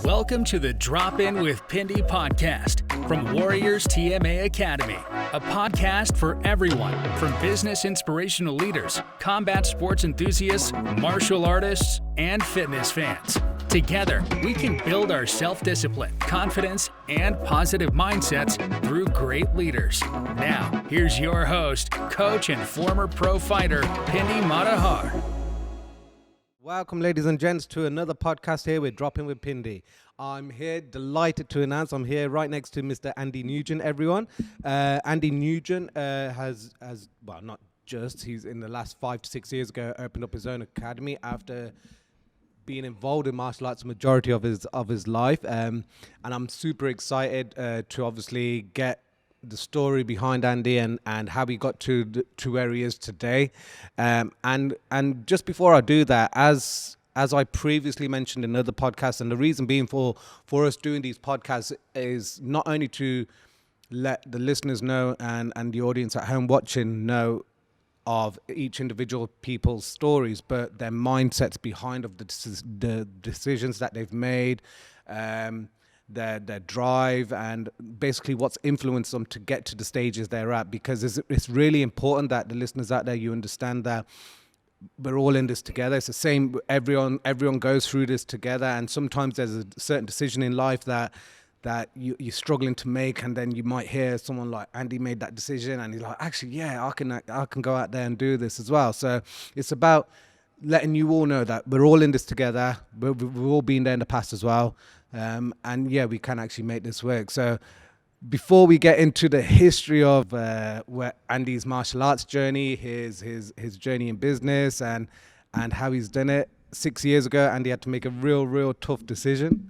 Welcome to the Drop In with Pindi podcast from Warriors TMA Academy, a podcast for everyone from business inspirational leaders, combat sports enthusiasts, martial artists, and fitness fans. Together, we can build our self-discipline, confidence, and positive mindsets through great leaders. Now, here's your host, coach, and former pro fighter, Pindi Matahar. Welcome, ladies and gents, to another podcast here with Drop In with Pindi. I'm here, delighted to announce I'm here right next to Mr. Andy Nugent, everyone. Andy Nugent has, well, not just, he's in the last 5 to 6 years ago opened up his own academy after being involved in martial arts the majority of his life. And I'm super excited to obviously get the story behind Andy and how he got to where he is today. And just before I do that, as I previously mentioned in other podcasts, and the reason being for us doing these podcasts is not only to let the listeners know and the audience at home watching know of each individual people's stories, but their mindsets behind of the decisions that they've made, their drive, and basically what's influenced them to get to the stages they're at. Because it's really important that the listeners out there, you understand that we're all in this together. It's the same. Everyone goes through this together, and sometimes there's a certain decision in life that you're struggling to make, and then you might hear someone like Andy made that decision, and he's like, actually, yeah, I can go out there and do this as well. So it's about letting you all know that we're all in this together. We've all been there in the past as well. And yeah, we can actually make this work. So before we get into the history of where Andy's martial arts journey, his journey in business, and how he's done it, 6 years ago, Andy had to make a real tough decision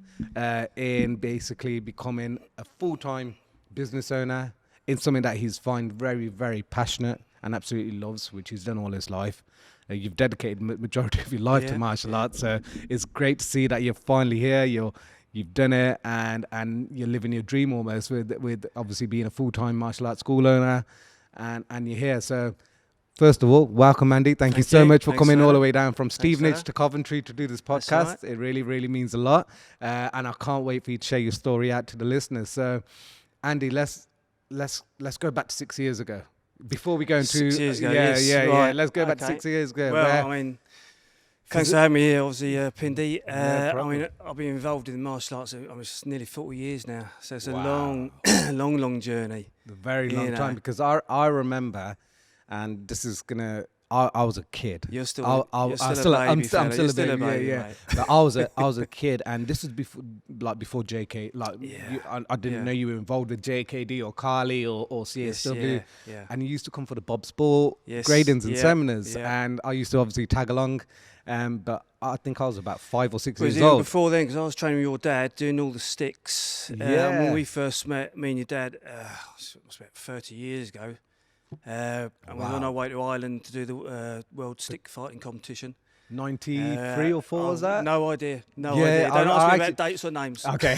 in basically becoming a full-time business owner in something that he's find very, very passionate and absolutely loves, which he's done all his life. You've dedicated the majority of your life to martial arts, so it's great to see that you're finally here. You've done it, and you're living your dream almost with obviously being a full-time martial arts school owner, and you're here. So first of all, welcome, Andy. Thank you so much for coming all the way down from Stevenage to Coventry to do this podcast. It really means a lot, and I can't wait for you to share your story out to the listeners. So, Andy, let's go back to 6 years ago. Before we go into 6 years ago, yeah, let's go back to 6 years ago. Well, I mean, thanks for having me here, obviously, Pindi. I mean, I've been involved in martial arts. It's nearly 40 years now, so it's a long journey. A very long time, because I remember, and this is gonna. I was a kid. You're still a baby. I'm still a baby. Yeah. But I was a kid, and this is before JK. I didn't know you were involved with JKD or Carly or CSW. And you used to come for the Bob Sport gradings and seminars, and I used to obviously tag along. But I think I was about 5 or 6 years old. Before then, because I was training with your dad, doing all the sticks. When we first met, me and your dad, it was about 30 years ago. And we were on our way to Ireland to do the World Stick Fighting Competition. 93 or 4 was that? No idea. Don't ask me about dates or names. Okay.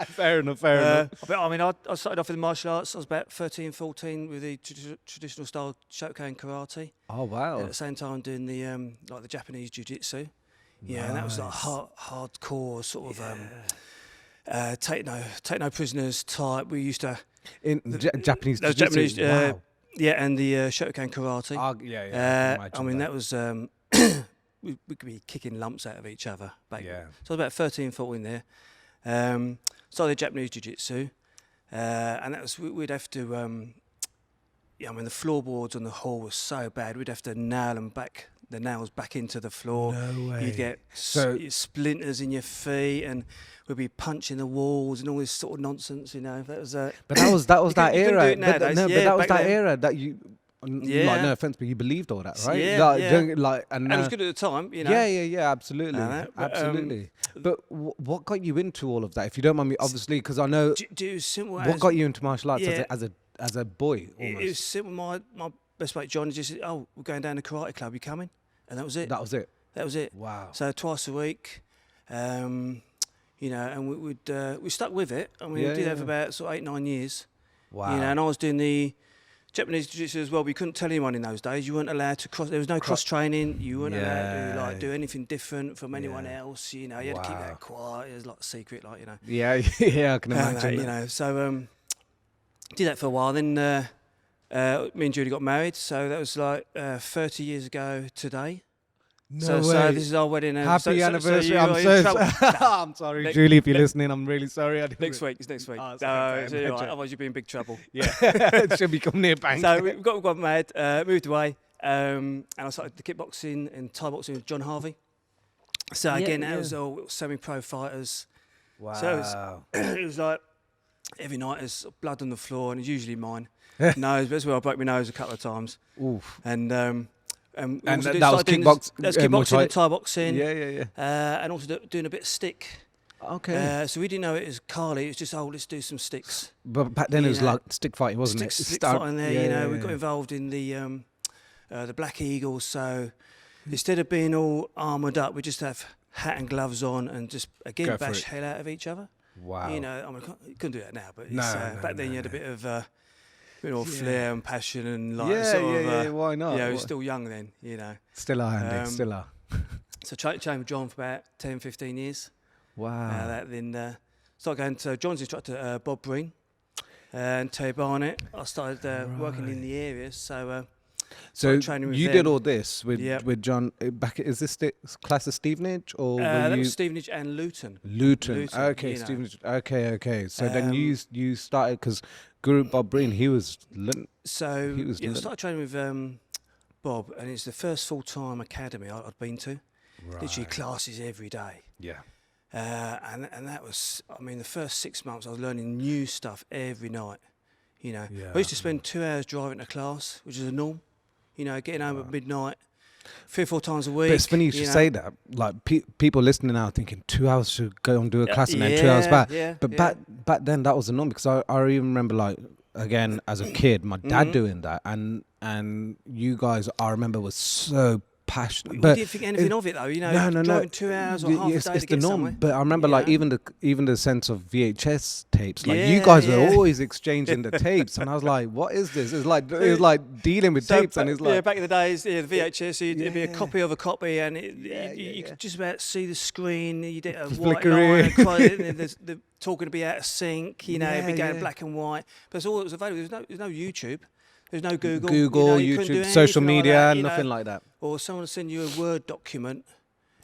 Fair enough. But I mean, I started off with martial arts. I was about 13, 14 with the traditional style Shotokan karate. Oh, wow. At the same time doing the like the Japanese jiu-jitsu. Yeah, and that was like hardcore sort of take no prisoners type. We used to Japanese jiu-jitsu. Wow. And the Shotokan karate. I mean, that was we could be kicking lumps out of each other back then. So I was about 13, 14 there. Started Japanese jiu-jitsu, and that was we'd have to. I mean, the floorboards on the hall were so bad. We'd have to nail the nails back into the floor. No way. You'd get splinters in your feet, and we'd be punching the walls and all this sort of nonsense, you know. That was but that was that era. Do it nowadays. But that was that era that you. Like, no offense, but you believed all that, right? And it was good at the time, you know. Yeah, absolutely, absolutely. But what got you into all of that, if you don't mind me? Obviously, because I know. What got you into martial arts as a boy? Almost. It was simple. My best mate John just said, "Oh, we're going down to karate club. You coming?" And that was it. That was it. Wow. So twice a week, you know, and we stuck with it. I mean, we did that for about sort of 8, 9 years. Wow. You know, and I was doing the Japanese jiu-jitsu as well. We couldn't tell anyone in those days. You weren't allowed to cross. There was no cross training. You weren't allowed to like do anything different from anyone else. You know, you had to keep that quiet. It was like secret, like you know. Yeah, I can imagine. You know, so did that for a while. Then me and Julie got married. So that was like 30 years ago today. No way. So this is our wedding. Happy anniversary. I'm sorry, Julie, if you're listening. I'm really sorry. Next week. It's next week. Oh, otherwise you'll be in big trouble. Yeah, it should be coming near bank. So we got married, moved away, and I started the kickboxing and Thai boxing with John Harvey. So again, that was all semi-pro fighters. Wow. So it was like every night there's blood on the floor, and it's usually mine. Nose, that's where I broke my nose a couple of times. Oof. And that was kickboxing. That's kickboxing and Thai boxing. Yeah. And also doing a bit of stick. Okay. So we didn't know it as Carly. It was just, let's do some sticks. But back then it was like stick fighting, wasn't it? Stick fighting there, we got involved in the Black Eagles. So instead of being all armoured up, we just have hat and gloves on and just, again, bash hell out of each other. Wow. You know, I mean, you couldn't do that now, but back then you had a bit of... flair and passion and like why not? Yeah, we were still young then, you know. Still are, Andy, still are. So trained with John for about 10, 15 years. Wow. Then started going to John's instructor, Bob Breen and Terry Barnett. I started working in the area, so training with you them. did all this with John back. Is this class of Stevenage or that was Stevenage and Luton? Luton. Okay, Stevenage. Okay. So then you started because Guru Bob Breen, he was. I started training with Bob, and it's the first full-time academy I'd been to. Right. Literally classes every day. Yeah. And that was, I mean, the first 6 months I was learning new stuff every night. You know, I used to spend 2 hours driving to class, which is a norm. You know, getting home at midnight, 3 or 4 times a week. But it's funny you should say that. Like people listening now thinking 2 hours to go and do a class and then 2 hours back. But back then that was the norm because I even remember like again as a kid my dad doing that and you guys I remember was so passionate. We didn't think anything of it though, you know. Driving 2 hours or half a day to get somewhere. But I remember like even the sense of VHS tapes. Like you guys were always exchanging the tapes, and I was like, "What is this?" It was like dealing with tapes, and it's like back in the days, the VHS, it'd be a copy of a copy, and you could just about see the screen. You did a white line, the talking to be out of sync. You know, it'd be going black and white. But that's all that was available. There's no YouTube. There's no Google, YouTube, social media, like that, nothing like that. Or someone will send you a Word document,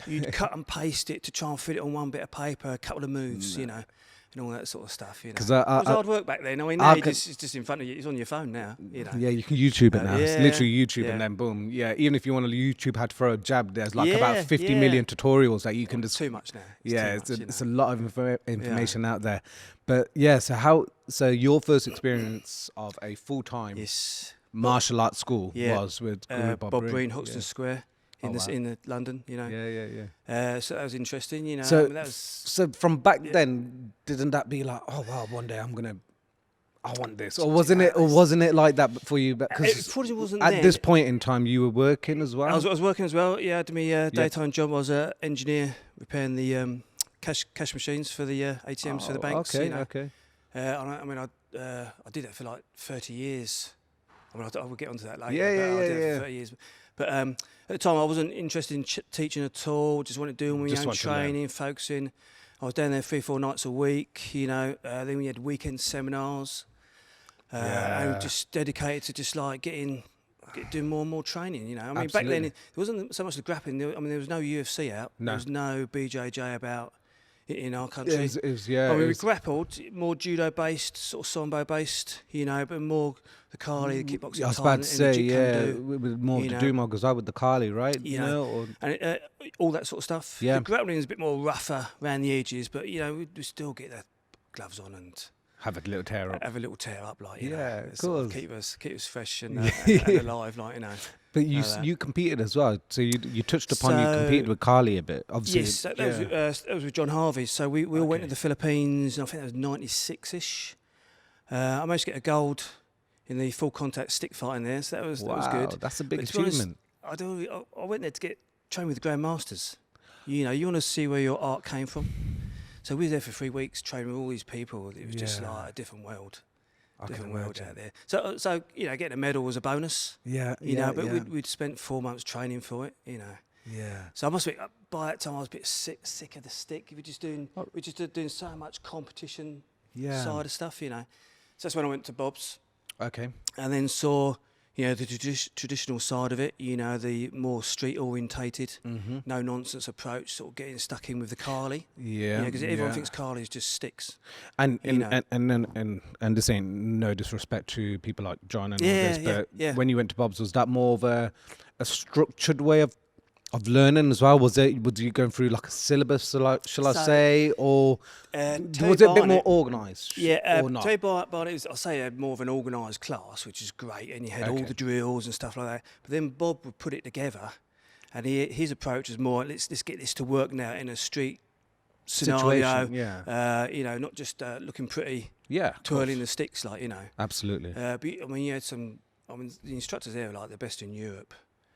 you'd cut and paste it to try and fit it on one bit of paper, a couple of moves, you know, and all that sort of stuff. You know, it was hard work back then. I mean, now it's just in front of you. It's on your phone now. You know. Yeah, you can YouTube it now. It's literally YouTube, and then boom. Yeah, even if you want to YouTube how to throw a jab, there's like about 50 million tutorials that you can just. Too much now. It's a lot of information out there. But so your first experience of a full-time martial arts school was with Bob Breen, Hoxton Square in London, you know. Yeah. So that was interesting, you know. So, I mean, so from back then, didn't that be like, oh wow, one day I want this, or wasn't it like that for you? Because it probably wasn't. At this point in time, you were working as well. I was working as well. Yeah, I did my daytime job. I was an engineer repairing the cash machines for the ATMs for the banks. Okay, you know. okay. I did that for like 30 years. I mean, I will get onto that later. Yeah. I did that for 30 years. But at the time, I wasn't interested in teaching at all. Just wanted to do my own training, focusing. I was down there 3-4 nights a week. You know, then we had weekend seminars. And just dedicated to just like doing more and more training. You know, I mean, back then it wasn't so much the grappling. There was no UFC out. No. There was no BJJ about in our country. It was we grappled, more judo-based, sort of sambo-based, you know, but more the Kali, the kickboxing. I was about to say, with more to do more because I with the Kali, right? You know, and all that sort of stuff. Yeah. The grappling is a bit more rougher around the edges, but you know, we still get the gloves on and have a little tear up. Like you know, of course. Keep us fresh and alive, like you know. But you competed as well, so you touched upon you competed with Kali a bit, obviously. Yes, that was with John Harvey. So we all went to the Philippines, and I think that was 96-ish. I managed to get a gold in the full contact stick fighting there, so that was good. That's a big achievement. Honest, I went there to get trained with the grandmasters. You know, you want to see where your art came from. So we were there for 3 weeks training with all these people. It was just like a different world. different worlds out there. So getting a medal was a bonus. Yeah, you know, but we'd spent 4 months training for it. You know. Yeah. So I must be by that time I was a bit sick of the stick. We're just doing so much competition side of stuff. You know. So that's when I went to Bob's. Okay. And then saw. The traditional side of it, the more street orientated, no nonsense approach, sort of getting stuck in with the Carly. Yeah. Because everyone thinks Carly is just sticks. And this ain't no disrespect to people like John and all this, but when you went to Bob's, was that more of a structured way of learning as well? Was you going through like a syllabus, shall I say, or was it a bit more organised? Yeah, or not? Terry Barnett was, I'll say, more of an organised class, which is great, and you had all the drills and stuff like that. But then Bob would put it together, and his approach was more, let's get this to work now in a street scenario. Not just looking pretty, twirling the sticks, Absolutely. But you had the instructors there were like the best in Europe.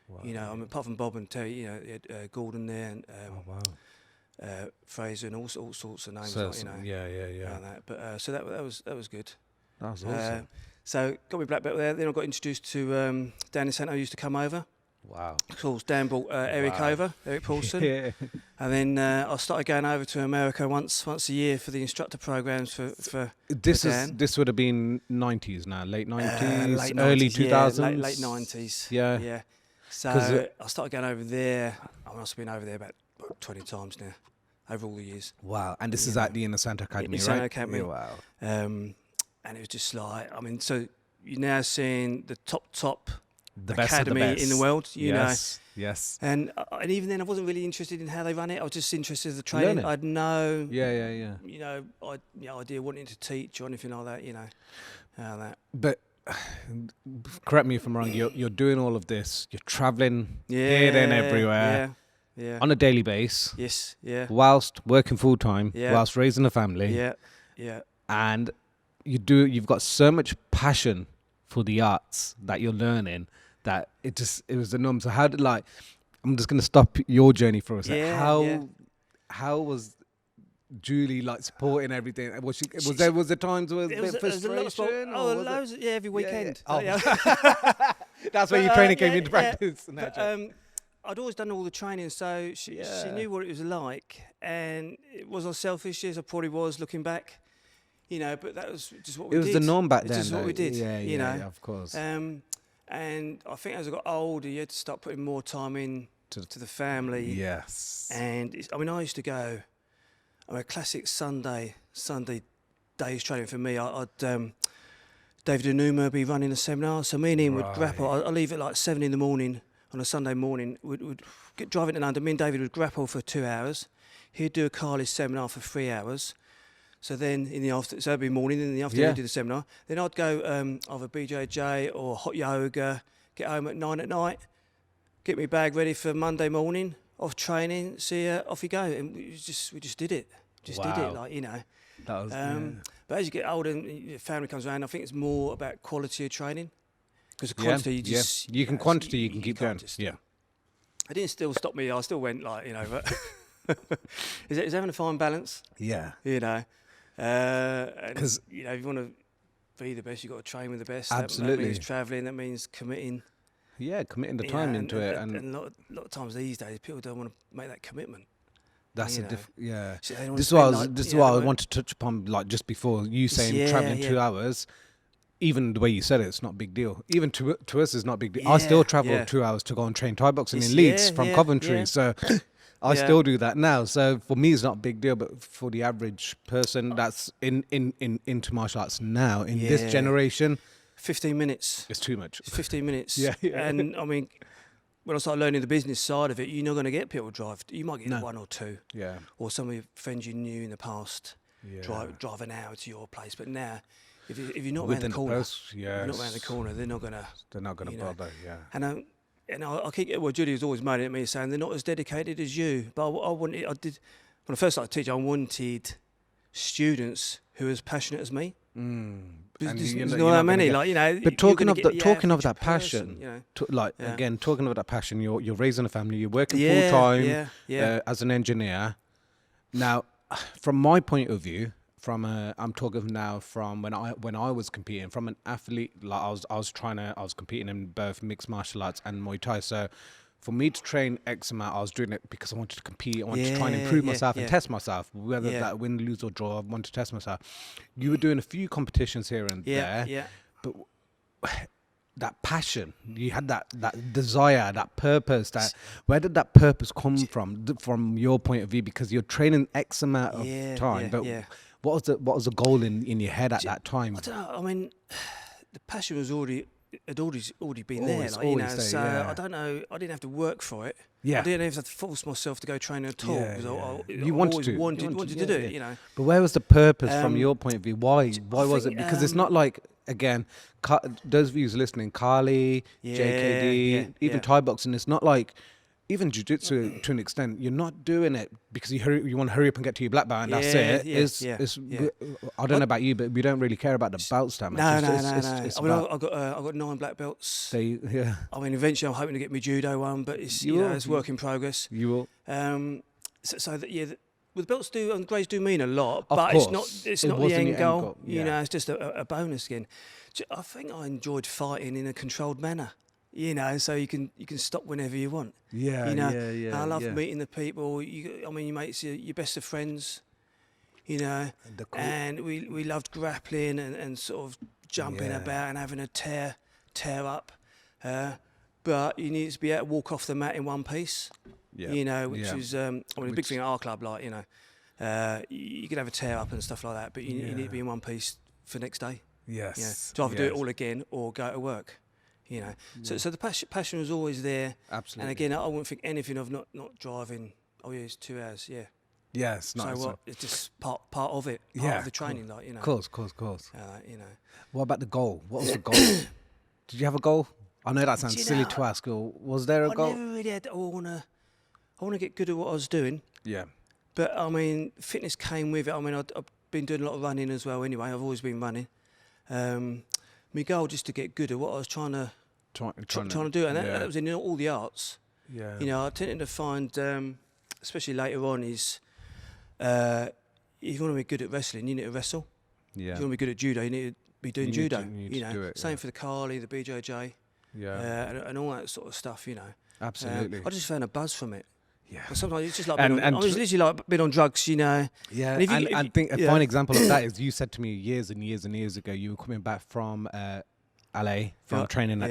Wow. Apart from Bob and Terry, you had Gordon there and Fraser and all sorts of names. Like that. But so that was good. That was awesome. So got me black belt there. Then I got introduced to Danny Santo used to come over. Wow. Of course, Dan brought Eric over, Eric Paulson. And then I started going over to America once a year for the instructor programs for Dan. This would have been 90s now, late 90s, early 2000s. Late 90s. Yeah. So I started going over there. I must have been over there about 20 times now, over all the years. Wow. And this is at the Inner Santa Academy, right? Santa Academy. Yeah, wow. And it was just like, so you're now seeing the top the best academy of the best in the world, you know. Yes. And even then, I wasn't really interested in how they run it. I was just interested in the training. I'd no, idea wanting to teach or anything like that, that. But correct me if I'm wrong. You're doing all of this. You're traveling here, there, and everywhere. Yeah. On a daily basis. Yes. Yeah. Whilst working full time. Yeah. Whilst raising a family. Yeah. And you've got so much passion for the arts that you're learning that it was the norm. So how did I'm just going to stop your journey for a second. How was Julie supporting everything? Was there times where there was a bit of frustration? Loads. Every weekend. That's where your training came into practice. I'd always done all the training, so she knew what it was like, and it wasn't selfish as I probably was looking back, But that was just what we did. It was the norm back then. It's just what we did. Yeah, of course. And I think as I got older, you had to start putting more time in to the family. Yes. And I used to go. A classic Sunday day's training for me. David Enuma be running a seminar, so me and him would grapple. I'd leave at 7 in the morning on a Sunday morning. We'd get driving to London. Me and David would grapple for 2 hours. He'd do a Carly seminar for 3 hours. So then in the afternoon, so every morning, in the afternoon we'd do the seminar. Then I'd go either BJJ or hot yoga. Get home at 9 at night. Get my bag ready for Monday morning. Off training, see ya, off you go, and we just did it, did it, That was, But as you get older and your family comes around, I think it's more about quality of training, because the quantity you can quantity, you can keep going. It didn't still stop me. I still went but is having a fine balance. Yeah, because if you want to be the best, you've got to train with the best. Absolutely. That means travelling. That means committing. Yeah, committing the time into it, and a lot of times these days, people don't want to make that commitment. That's So this is what I want to touch upon, just before you saying traveling 2 hours. Even the way you said it, it's not a big deal. Even to us, it's not a big deal. I still travel 2 hours to go and train Thai boxing in Leeds from Coventry, so I still do that now. So for me, it's not a big deal, but for the average person that's into martial arts now in this generation. 15 minutes. It's too much. 15 minutes. Yeah. And when I started learning the business side of it, you're not going to get people drive. You might get one or two. Yeah. Or some of your friends you knew in the past drive an hour to your place. But now, if you're not around the corner, you're not around the corner, they're not going to bother. Yeah. And I keep Julie was always moaning at me saying they're not as dedicated as you. But when I first started teaching, I wanted students who were as passionate as me. There's not that many, But talking of that passion, again, talking of that passion, you're raising a family, you're working full time as an engineer. Now, from my point of view, I'm talking now from when I was competing, from an athlete. Like I was competing in both mixed martial arts and Muay Thai. So for me to train X amount, I was doing it because I wanted to compete. I wanted to try and improve myself and test myself, whether that win, lose or draw. I wanted to test myself. You were doing a few competitions here and there, but that passion, you had that desire, that purpose. Where did that purpose come from your point of view? Because you're training X amount of time, but what was the goal in your head at that time? I don't know. I mean, the passion was already been there, like, you know. So I don't know. I didn't have to work for it. Yeah. I didn't have to force myself to go train at all. You wanted to do it, you know. But where was the purpose from your point of view? Why was it? Because it's not like, again, those of you listening, Kali, JKD, even Thai boxing, it's not like, even jiu-jitsu to an extent, you're not doing it because you want to hurry up and get to your black belt and that's it. I don't know about you, but we don't really care about the belts that much. No. I've got 9 black belts. I mean, eventually I'm hoping to get my judo one, but it's it's work in progress. You will. Well, the belts and grades do mean a lot, but it's not the end goal. You know, it's just a bonus again. I think I enjoyed fighting in a controlled manner. You know, so you can stop whenever you want. Yeah, you know? I love meeting the people. Your mates are your best of friends. You know, and we loved grappling and sort of jumping about and having a tear up. But you need to be able to walk off the mat in one piece. Yeah. You know, which is a big thing at our club. Like, you know, you can have a tear up and stuff like that, but you need to be in one piece for next day. Yes. You know, to either do it all again or go to work. You know, so the passion was always there. Absolutely. And again, I wouldn't think anything of not driving. Oh yeah, it's 2 hours. Yeah. Yes. Nice. So what? It's just part of it. Part of the training, like, you know. Of course. You know. What about the goal? What was the goal? Did you have a goal? I know that sounds silly to ask. Or was there a goal? I never really had. I want to get good at what I was doing. Yeah. But I mean, fitness came with it. I mean, I've been doing a lot of running as well. Anyway, I've always been running. My goal just to get good at what I was trying to do, and that was in all the arts. Yeah. You know, I tended to find, especially later on, is if you want to be good at wrestling, you need to wrestle. Yeah. If you want to be good at judo, you need to be doing judo. You know, same for the Kali, the BJJ, and all that sort of stuff. You know. Absolutely. I just found a buzz from it. Yeah. But sometimes it's just like I was literally like been on drugs, you know. Yeah. And I think a fine example of that is you said to me years and years and years ago, you were coming back from LA from training at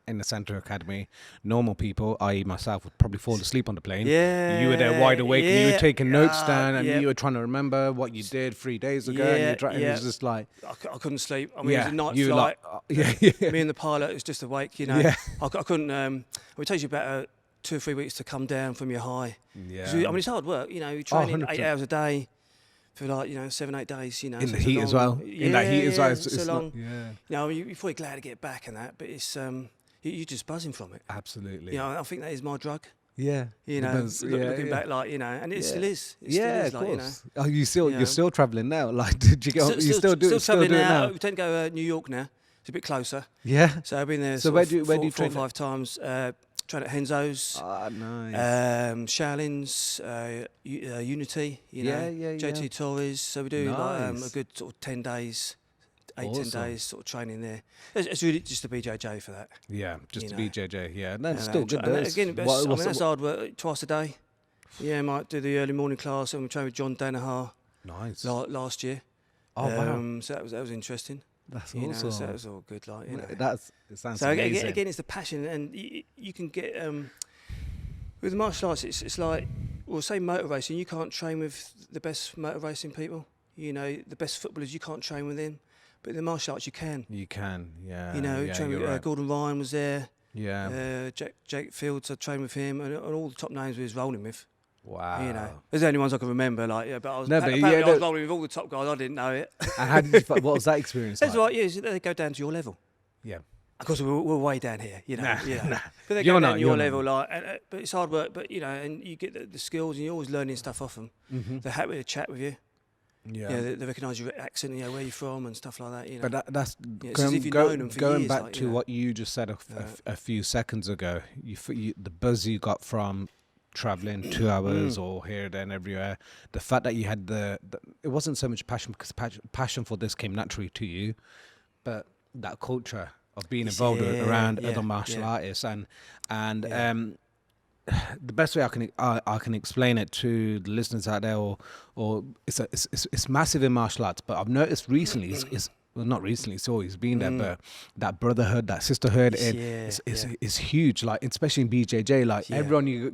in the Centre Academy. Normal people, i.e. myself, would probably fall asleep on the plane. Yeah. You were there wide awake and you were taking notes down and you were trying to remember what you did 3 days ago. And it was just like... I couldn't sleep. I mean, it was a night flight. Me and the pilot was just awake, you know. Yeah. I couldn't... it takes you about 2 or 3 weeks to come down from your high. Yeah. I mean, it's hard work, you know. You're training 8 hours a day for 7-8 days, you know. In the heat as well. In that heat as well. It's long. You know, you're probably glad to get back and that, but it's you're just buzzing from it. Absolutely. You know, I think that is my drug. Yeah. You know, looking back, like, you know, and it still is. It still is, of like, course. You know. You're still travelling now. Like, did you get? You still do it now? We tend to go New York now. It's a bit closer. Yeah. So I've been there. So where do you train? 4 or 5 times. Train at Henzo's. Nice. Shaolin's, Unity, you know, JT Torres. So we do like a good sort of 10 days, 10 days sort of training there. It's really just a BJJ for that. Yeah, just a BJJ. Yeah, that's still good. Again, that's hard work. Twice a day. Yeah, I might do the early morning class and we train with John Danaher. Nice. Last year. Oh wow. So that was interesting. That's awesome. Know, so that was all good, like, you know. It sounds amazing. Again, it's the passion, and you can get with the martial arts. It's like, well, say motor racing. You can't train with the best motor racing people. You know, the best footballers. You can't train with them, but in the martial arts you can. You can, yeah. You know, train with, Gordon Ryan was there. Yeah. Jake Fields, I trained with him, and all the top names we was rolling with. Wow. You know, there's the only ones I can remember. Like, but I was I was rolling with all the top guys. I didn't know it. And how did what was that experience like? That's right. Yeah, they go down to your level. Yeah. Of course, we're way down here. You know. Nah. But they go down to your level, like. But it's hard work. But you know, and you get the skills, and you're always learning stuff off them. Mm-hmm. They're happy to chat with you. Yeah. They recognise your accent, you know, where you're from and stuff like that. You know. But that's going back to what you just said a few seconds ago. The buzz you got from traveling 2 hours or here, then everywhere. The fact that you had it wasn't so much passion, because passion for this came naturally to you, but that culture of being involved around other martial artists, and the best way I can explain it to the listeners out there, or it's massive in martial arts, but I've noticed recently is well, not recently, it's always been there, but that brotherhood, that sisterhood, is huge. Like, especially in BJJ, like everyone, you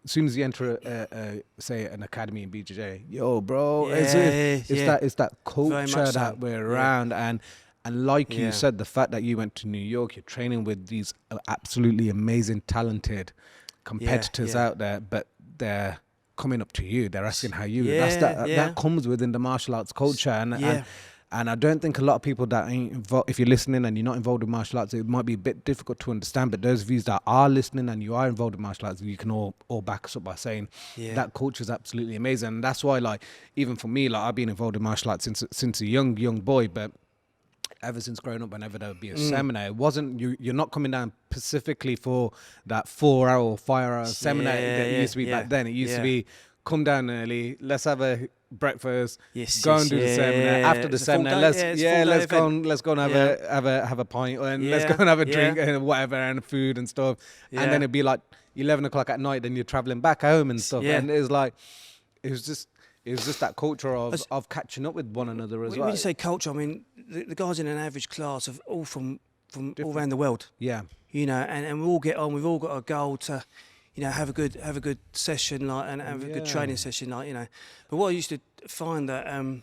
as soon as you enter say an academy in BJJ, yo, bro, it's that culture that we're around, and like you said, the fact that you went to New York, you're training with these absolutely amazing, talented competitors out there, but they're coming up to you, they're asking how you. That comes within the martial arts culture, and I don't think a lot of people that ain't involved, if you're listening and you're not involved in martial arts, it might be a bit difficult to understand. But those of you that are listening and you are involved in martial arts, you can all back us up by saying that culture is absolutely amazing. And that's why, like, even for me, like, I've been involved in martial arts since a young boy, but ever since growing up, whenever there would be a seminar, it wasn't you're not coming down specifically for that 4-hour or 5-hour seminar that it used to be back then. It used to be, come down early, let's have a breakfast, go and do the seminar. After the seminar, let's go and have a pint, and let's go and have a drink and whatever, and food and stuff. And then it'd be like 11 o'clock at night, then you're traveling back home and stuff. And it was just that culture of catching up with one another as well. When you say culture, I mean the guys in an average class are all from all around the world. Yeah, you know, and we all get on. We've all got a goal to, you know, have a good session, like, and have a good training session, like, you know. But what I used to find that in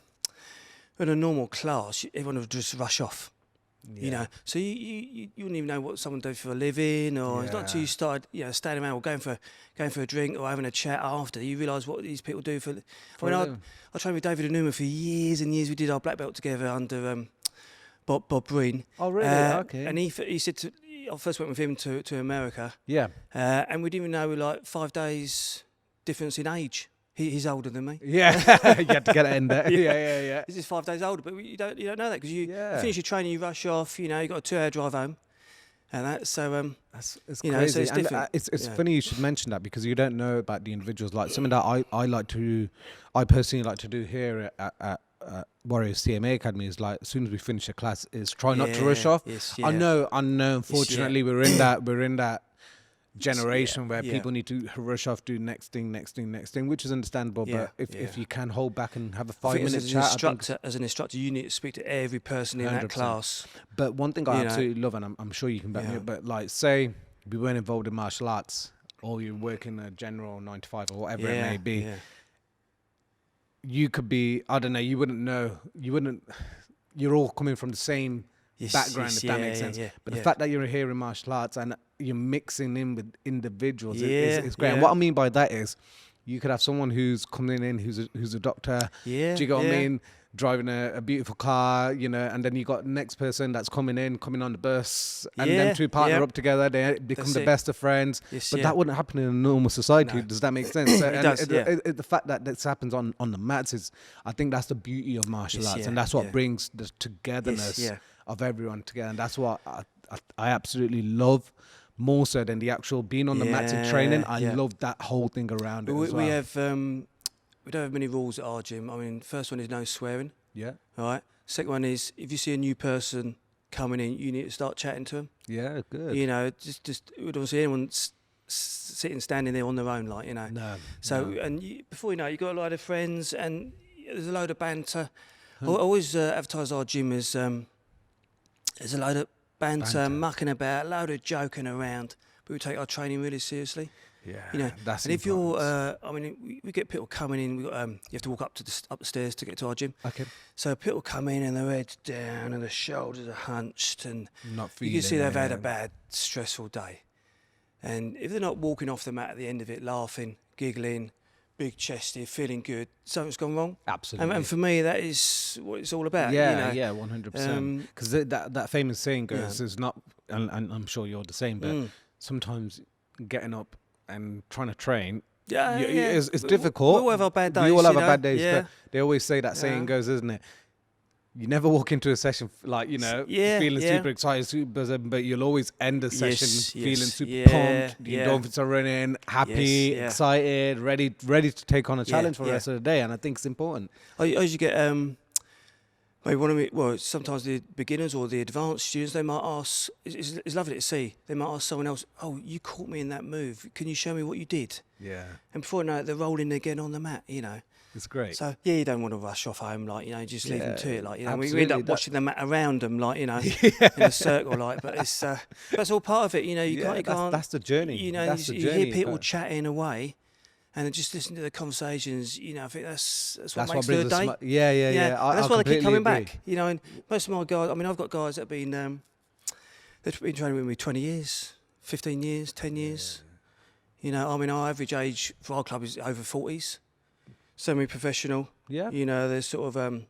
a normal class, everyone would just rush off. You know, so you wouldn't even know what someone does for a living, or it's not until you started, you know, standing around or going for a drink or having a chat after you realise what these people do for. I mean, I trained with David and Newman for years and years. We did our black belt together under Bob Breen. Oh, really? Okay. And he said I first went with him to America. Yeah. And we didn't even know we were like 5 days difference in age. He's older than me. Yeah, you had to get it in there. Yeah. He's just 5 days older, but you don't know that, because you finish your training, you rush off. You know, you got a 2-hour drive home, and that's so. It's crazy. Know, so it's different. It's funny you should mention that, because you don't know about the individuals. Like, something that I personally like to do here at Warriors TMA Academy is, like, as soon as we finish a class, is try not to rush off. I know. Unfortunately, we're in that generation where people need to rush off, do next thing, which is understandable. But if you can hold back and have a 5-minute chat, as an instructor, you need to speak to every person in 100%. That class. But one thing I absolutely love, and I'm sure you can back me up, but, like, say we weren't involved in martial arts, or you're working a general 9 to 5 or whatever it may be, you could be, I don't know, you wouldn't know, you're all coming from the same background, if that makes sense. But the fact that you're here in martial arts and you're mixing in with individuals is great. And what I mean by that is, you could have someone who's coming in who's a doctor. Do you get what I mean? Driving a beautiful car, you know, and then you got the next person that's coming on the bus, and them two partner up together. They become the best of friends. But that wouldn't happen in a normal society. No. Does that make sense? It does. The fact that this happens on the mats is, I think that's the beauty of martial arts, and that's what brings the togetherness of everyone together. And that's what I absolutely love, more so than the actual being on the mats and training. I love that whole thing around it as well. We have we don't have many rules at our gym. I mean, first one is no swearing. Yeah. All right. Second one is, if you see a new person coming in, you need to start chatting to them. Yeah, good. You know, just we don't see anyone standing there on their own, like, you know. No. So, and before you know it, you've got a lot of friends, and there's a load of banter. I always advertise our gym as there's a load of banter, mucking about, a load of joking around, but we take our training really seriously. Yeah, you know, that's. And if you're, I mean, we get people coming in. We got, you have to walk up the stairs to get to our gym. Okay. So people come in and their heads down and their shoulders are hunched, and you can see they've had a bad, stressful day. And if they're not walking off the mat at the end of it, laughing, giggling, big chested, feeling good, something's gone wrong. Absolutely. And for me, that is what it's all about. Yeah, you know? 100%. Because that famous saying goes, "There's not," and I'm sure you're the same, but sometimes getting up and trying to train, it's difficult. We all have our bad days. We all have our bad days, but they always say that saying goes, isn't it? you never walk into a session like, feeling super excited, but you'll always end the session feeling super pumped. The endorphins are running, happy, excited, ready to take on a challenge for the rest of the day. And I think it's important. As you get maybe sometimes the beginners or the advanced students, they might ask, it's lovely to see, they might ask someone else, oh, you caught me in that move, can you show me what you did? Yeah. And before you know it, they're rolling again on the mat, It's great. So, you don't want to rush off home, just leave them to it, we end up watching the mat around them, in a circle, but it's, that's all part of it, you can't. That's the journey. You hear people chatting away, and just listen to the conversations, I think that's what makes the day. That's why they keep coming back, and most of my guys, I've got guys that have been, they've been training with me 20 years, 15 years, 10 years. Our average age for our club is over 40s. Semi-professional. Yeah. They're sort of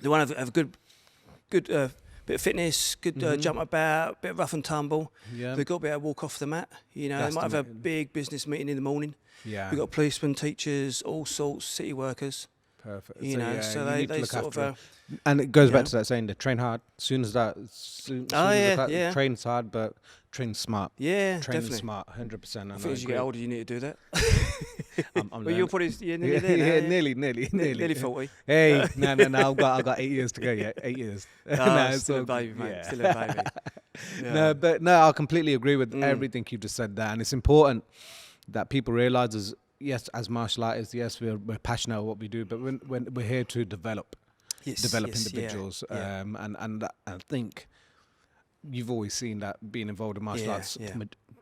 they want to have a good bit of fitness, good jump about, bit of rough and tumble. Yeah. They've got to be able to walk off the mat. They might have a big business meeting in the morning. Yeah. We've got policemen, teachers, all sorts, city workers. Perfect. So they sort of. And it goes back to that saying, they train hard. Train hard, but train smart. Yeah, train definitely. Smart, 100%. I think as you get older, you need to do that. I'm you're probably nearly there. Nearly 40. Hey, no. I've got 8 years to go. Yeah, 8 years. Still a baby, mate. Yeah. Still a baby. Yeah. No, I completely agree with everything you just said there, and it's important that people realise as martial artists, yes, we're passionate about what we do, but when we're here to develop individuals, and I think you've always seen that being involved in martial arts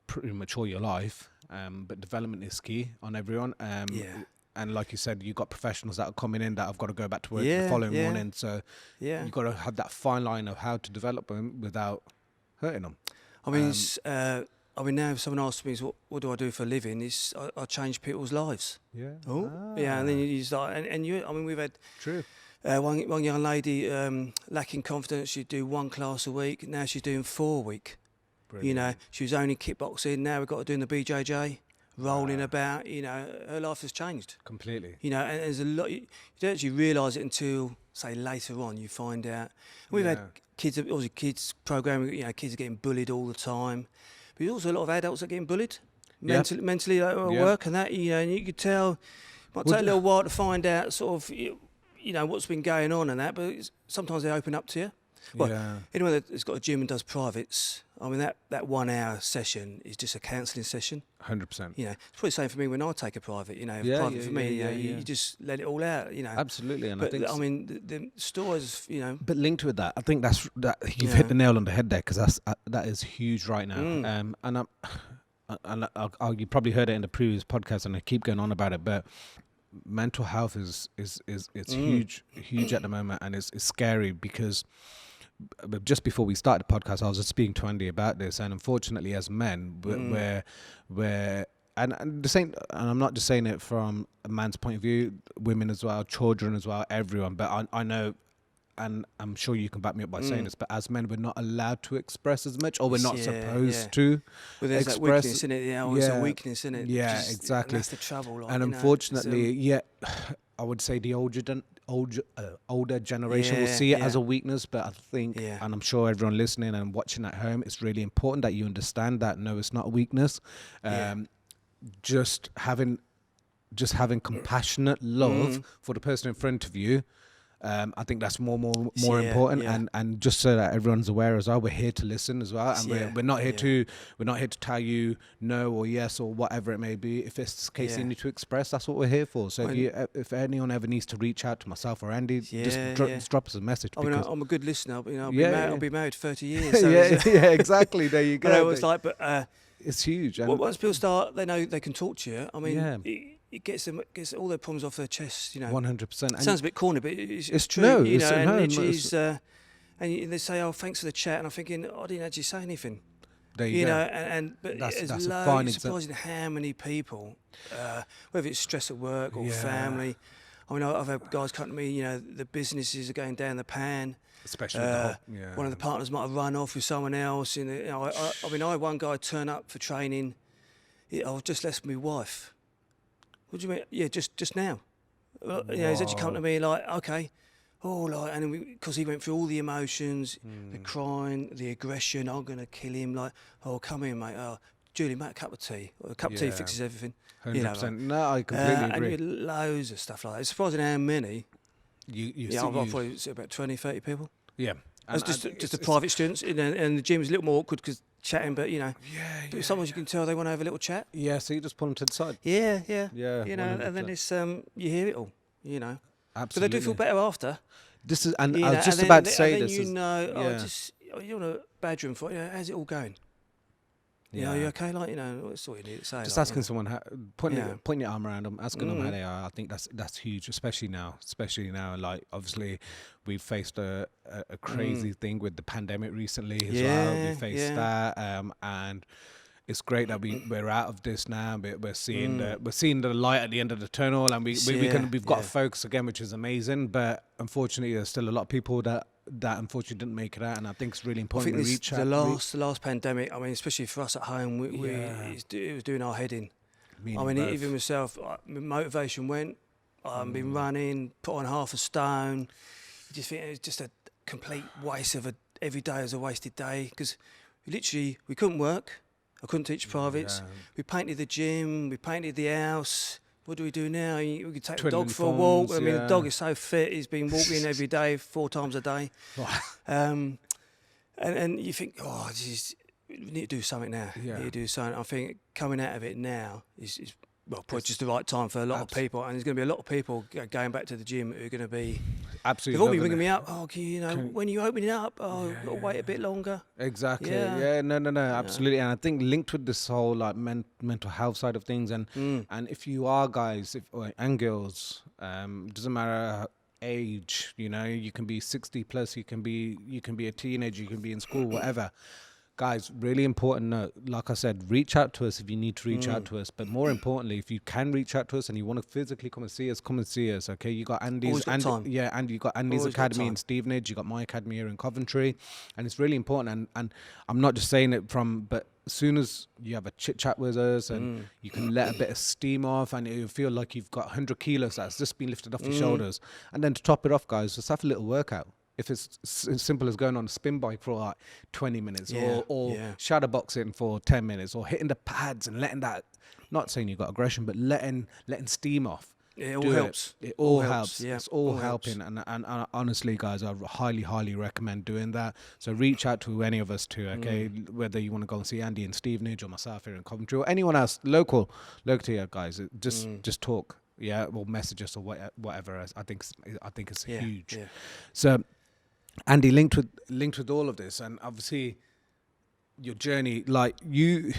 pretty mature your life, but development is key on everyone. And like you said, you've got professionals that are coming in that have got to go back to work the following morning, so you've got to have that fine line of how to develop them without hurting them. Now if someone asks me, what do I do for a living? I change people's lives. Yeah. And then you start, we've had one young lady lacking confidence. She'd do one class a week. Now she's doing 4 a week. Brilliant. She was only kickboxing. Now we've got to do the BJJ, rolling about. Her life has changed completely. And there's a lot. You don't actually realise it until, say, later on. You find out. We've had kids programming. Kids are getting bullied all the time. But there's also a lot of adults that are getting bullied mentally at work and that, and you could tell it might take a little while to find out sort of, what's been going on and that, but sometimes they open up to you. Well, anyone that's got a gym and does privates, that 1 hour session is just a counselling session. 100%. It's probably the same for me when I take a private, private for me, you just let it all out, Absolutely. And but I think the stories, But linked with that, I think that you've hit the nail on the head there, because that is huge right now. You probably heard it in the previous podcast, and I keep going on about it, but mental health is huge at the moment, and it's scary because just before we started the podcast, I was just speaking to Andy about this, and unfortunately, as men, we're and the same. And I'm not just saying it from a man's point of view, women as well, children as well, everyone. But I know, and I'm sure you can back me up by saying this, but as men, we're not allowed to express as much, or we're not supposed to. Well, there's express. That weakness in it. There's a weakness in it. Yeah, exactly. And that's the trouble. And unfortunately, I would say the older generation will see it as a weakness, but I think, and I'm sure everyone listening and watching at home, it's really important that you understand that no, it's not a weakness. Just having compassionate love for the person in front of you. I think that's more important, and just so that everyone's aware as well, we're here to listen as well, and we're not here to tell you no or yes or whatever it may be. If it's the case you need to express, that's what we're here for. So if anyone ever needs to reach out to myself or Andy, just drop us a message. I'm a good listener. I'll be married 30 years. So exactly. There you go. I know what it's like, but it's huge. Once people start, they know they can talk to you. It gets all their problems off their chest, 100%. It sounds a bit corny, but it's true. No, and they say, "Oh, thanks for the chat," and I'm thinking, I didn't actually say anything. There you go. But that's it's a fine it's surprising how many people, whether it's stress at work or family. I've had guys come to me. The businesses are going down the pan. Especially one of the partners might have run off with someone else. I had one guy turn up for training. I've just left my wife. What do you mean? Yeah, just now. He's actually come to me like, okay, and because he went through all the emotions, the crying, the aggression. I'm gonna kill him. Like, come here, mate. Julie, make a cup of tea. A cup of tea fixes everything. 100%. No, I completely agree. And you had loads of stuff like that. It's surprising how many. I've probably about 20, 30 people. Yeah. And just the private students, and the gym was a little more awkward because chatting, but but sometimes you can tell they want to have a little chat. Yeah, so you just pull them to the side. Yeah. And 100%. then it's you hear it all, Absolutely. But they do feel better after. This is, and I was just about to say this. You want to badger them for, how's it all going? Are you okay? Like, that's all you need to say. Just asking someone, putting your arm around them, asking them how they are. I think that's huge, especially now. Like, obviously, we've faced a crazy thing with the pandemic recently as well. We faced that, and it's great that we're out of this now. We're seeing the light at the end of the tunnel, and we've got to focus again, which is amazing. But unfortunately, there's still a lot of people that unfortunately didn't make it out, and I think it's really important to reach out. The last pandemic, I mean, especially for us at home, it was doing our head in. Even myself, motivation went. I've been running, put on half a stone. You just think it was just a complete waste of every day was a wasted day, because we couldn't work. I couldn't teach privates. We painted the gym, we painted the house. What do we do now? We could take the dog for a walk. I mean, the dog is so fit. He's been walking every day, 4 times a day. And you think, we need to do something now. We need to do something. I think coming out of it now is probably just the right time for a lot of people. And there's going to be a lot of people going back to the gym who are going to be... Absolutely. They've all been ringing me up. When are you opening it up? Got to wait a bit longer. Exactly. No, absolutely. And I think linked with this whole like mental health side of things, and if you are guys and girls, doesn't matter age. You can be 60 plus. You can be a teenager. You can be in school, whatever. Guys, really important note. Like I said, reach out to us if you need to reach out to us. But more importantly, if you can reach out to us and you want to physically come and see us, okay? You got Andy's you got Andy's Academy in Stevenage. You got my academy here in Coventry, and it's really important. And I'm not just saying it but as soon as you have a chit chat with us and you can let a bit of steam off, and you feel like you've got 100 kilos that's just been lifted off your shoulders, and then to top it off, guys, just have a little workout. If it's as simple as going on a spin bike for like 20 minutes or shadow boxing for 10 minutes or hitting the pads and letting that, not saying you've got aggression, but letting steam off. It all helps. It all helps. Yeah, it's all helping. And honestly, guys, I highly, highly recommend doing that. So reach out to any of us too, okay? Whether you want to go and see Andy in Stevenage or myself here in Coventry or anyone else local to you guys, just talk. Yeah, or message us or whatever. I think it's huge. Yeah. So, Andy, linked with all of this, and obviously your journey, like you've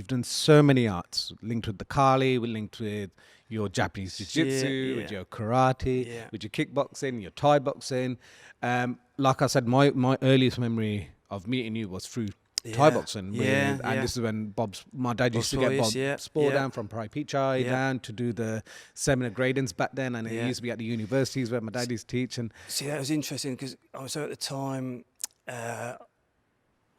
done so many arts, linked with the Kali, linked with your Japanese jiu-jitsu, with your karate, with your kickboxing, your Thai boxing. Like I said, my earliest memory of meeting you was through Thai boxing. And this is when my dad used to get Bob Spore down from Bjj down to do the seminar gradings back then, and it used to be at the universities where my dad used to teach. And see, that was interesting because I was at the time. I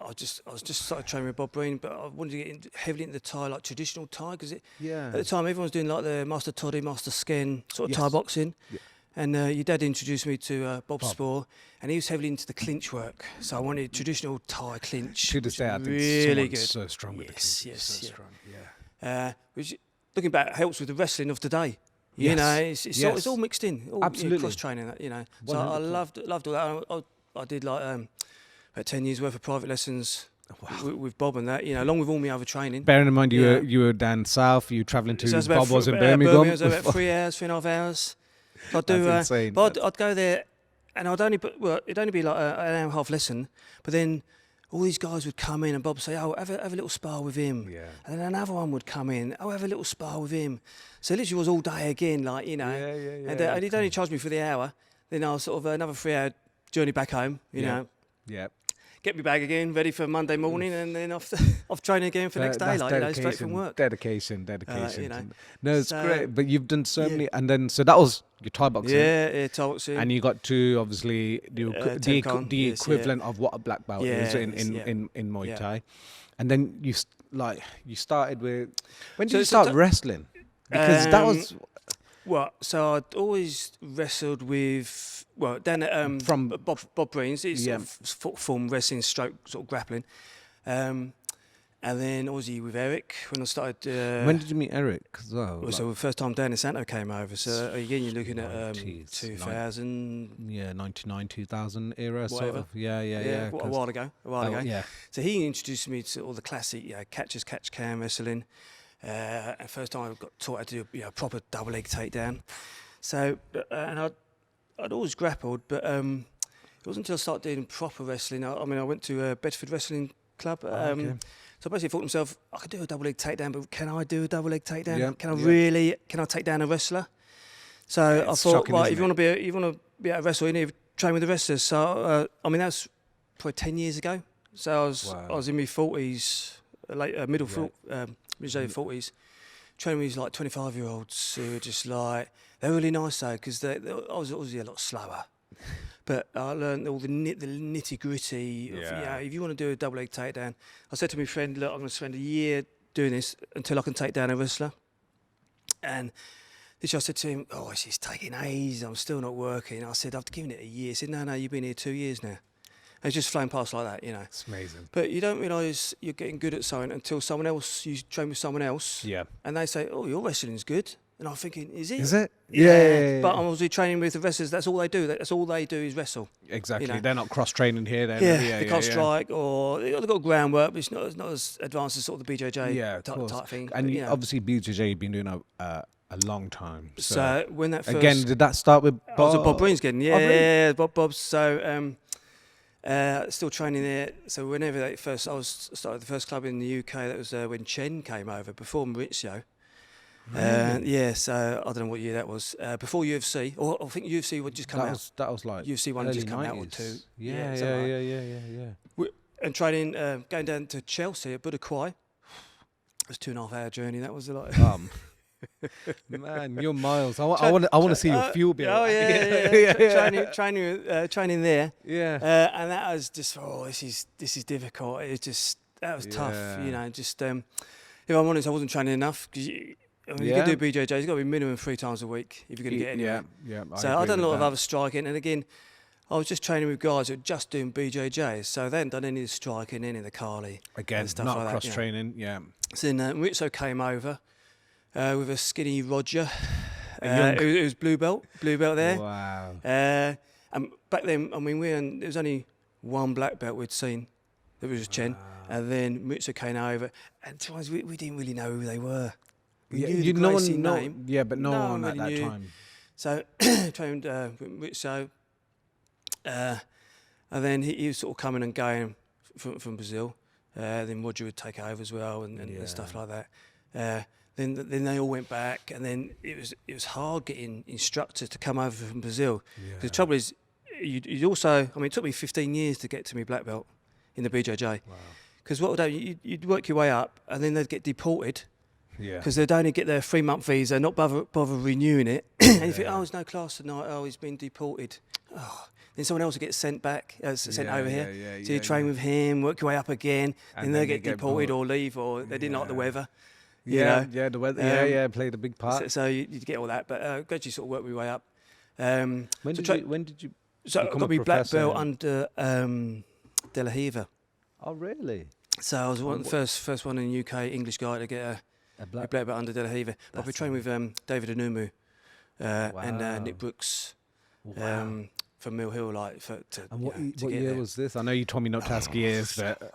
was just started training with Bob Breen, but I wanted to get heavily into the Thai, like traditional Thai, because at the time everyone was doing like the Master Toddy, Master Sken sort of Thai boxing. Yeah. And your dad introduced me to Bob Spore, and he was heavily into the clinch work. So I wanted traditional Thai clinch. To this day, I think really good. So strong with the clinch. Yes, so strong. Yeah. Which, looking back, helps with the wrestling of today. It's all mixed in. Absolutely. Cross training. So 100%. I loved all that. I did like about 10 years worth of private lessons. With Bob and that, along with all my other training. Bearing in mind you were down south, you were travelling to Bob was in Birmingham. It was about 3.5 hours. So I'd do, that's insane. But I'd go there, and it'd only be like an hour and a half lesson. But then all these guys would come in, and Bob would say, "Oh, have a little spar with him." Yeah. And then another one would come in, "Oh, have a little spar with him." So it literally was all day again, like Yeah. And he'd only charge me for the hour. Then I was sort of another 3-hour journey back home. You know. Yeah. Get me bag again, ready for Monday morning, and then off training again for the next day, straight from work. Dedication. No, it's great. But you've done so many, and then so that was your Thai boxing. Yeah, Thai boxing. And you got to obviously the equivalent of what a black belt is in Muay Thai. And then you started with. When did you start wrestling? Because that was. Well, so I'd always wrestled with, down at from Bob Breen's. It's sort of form wrestling stroke sort of grappling. And then obviously with Eric, when I started... when did you meet Eric as well? So the first time Dan Santo came over. So again, you're looking at 2000... 99, 2000 era, whatever. sort of. Yeah. A while ago. Yeah. So he introduced me to all the classic catch as catch can wrestling. And first time I got taught how to do a proper double leg takedown. So, and I'd always grappled, but it wasn't until I started doing proper wrestling. I went to Bedford Wrestling Club. So I basically thought to myself, I could do a double leg takedown, but can I do a double leg takedown? Yeah. Can I take down a wrestler? So I thought, right, if you want to be able to wrestle, you need to train with the wrestlers. So that's probably 10 years ago. So I was in my 40s, middle 40s, training with these like 25-year-olds who were just like, they're really nice though, because I was obviously a lot slower. But I learned all the nitty gritty. If you want to do a double leg takedown, I said to my friend, look, I'm going to spend a year doing this until I can take down a wrestler. And this year I said to him, this is taking ages, I'm still not working. I said, I've given it a year. He said, no, you've been here 2 years now. And it's just flown past like that, It's amazing. But you don't realise you're getting good at something until you train with someone else. Yeah. And they say, your wrestling's good. And I'm thinking, is it? Is it? Yeah. But I'm obviously training with the wrestlers. That's all they do. That's all they do is wrestle. Exactly. They're not cross-training here. They can't strike, or they've got groundwork, but it's not as advanced as sort of the BJJ type thing. And obviously BJJ you've been doing a long time. So when that first... Again, did that start with Bob? I was at Bob Breen's again. Yeah, Bob's. So still training there. So whenever I started the first club in the UK, that was when Chen came over, before Maurizio. So I don't know what year that was. Before UFC, or I think UFC would just come out. That was like UFC 1 just come 90s. out or 2. Yeah. And training, going down to Chelsea at Buddha Quai. It was a 2.5 hour journey. That was like. Man, you're miles. I want to see your fuel bill. Oh yeah. Training there. Yeah. And that was just this is difficult. That was tough. If I'm honest, I wasn't training enough because. You can do BJJ, it's got to be minimum 3 times a week if you're going to get anywhere. Yeah. So I've done a lot of other striking, and again, I was just training with guys who were just doing BJJ, so they hadn't done any of the striking, any of the Kali. Again, and stuff not like cross-training, So then Rizzo came over with a skinny Roger, who was blue belt there. Wow. And back then, there was only one black belt we'd seen, that was Chen, and then Rizzo came over, and to us, we didn't really know who they were. We knew the Gracie name. Yeah, but no one really at that knew. time. So trained Rizzo, and then he was sort of coming and going from Brazil. Then Roger would take over as well, and stuff like that. Then they all went back, and then it was hard getting instructors to come over from Brazil. Because the trouble is, you'd also, it took me 15 years to get to me black belt in the BJJ. Wow. Because what would happen, you'd work your way up, and then they'd get deported. Yeah. Because they'd only get their 3-month visa, not bother renewing it. And you think, there's no class tonight. He's been deported. Then someone else will get sent back, sent over here. So you train with him, work your way up again, and then they get deported or leave, or they didn't like the weather. The weather. Played a big part. So you get all that, but gradually sort of work your way up. When did you? So I got to be black belt under De La Riva. Oh, really? So I was one of the first one in the UK English guy to get a black belt under De La Riva. I've been training with David Anumu and Nick Brooks from Mill Hill. What year was this? I know you told me not to ask years, but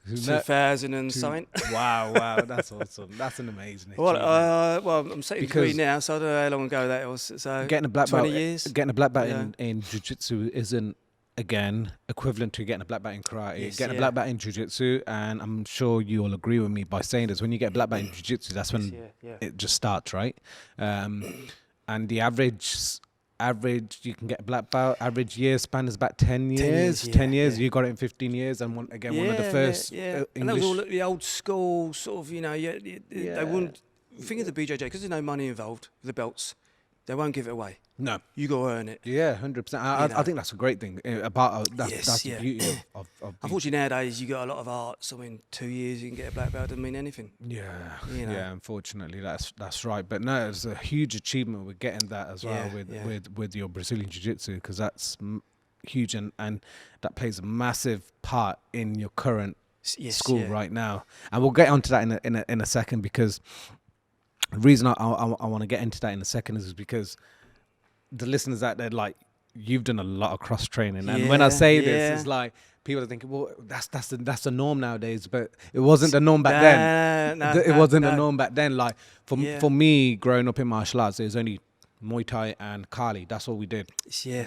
2000 and something. Wow, that's awesome. That's an amazing achievement. I'm 73 now, so I don't know how long ago that was. So getting a black 20 belt, years. Getting a black belt in jiu-jitsu isn't, again, equivalent to getting a black belt in karate. Getting a black belt in jiu-jitsu, and I'm sure you all agree with me by saying this, when you get a black belt in jiu-jitsu, that's when it just starts, right? And the average you can get a black belt, average year span is about 10 years. 10 years, you got it in 15 years, and one of the first English. And that was all the old school sort of, they wouldn't think of the BJJ, because there's no money involved with the belts, they won't give it away. No. You got to earn it. Yeah, 100%. I think that's a great thing about that's the beauty of unfortunately, nowadays, you got a lot of arts. 2 years you can get a black belt, doesn't mean anything. Yeah, yeah. Unfortunately, that's right. But no, it's a huge achievement with getting that as well with your Brazilian Jiu-Jitsu, because that's huge and that plays a massive part in your current school right now. And we'll get onto that in a second, because the reason I want to get into that in a second is because the listeners out there, like, you've done a lot of cross training, and when I say this, it's like people are thinking, well, that's the norm nowadays, but it wasn't the norm back then. It wasn't the norm back then. Like for me, growing up in martial arts, there's only Muay Thai and Kali. That's all we did.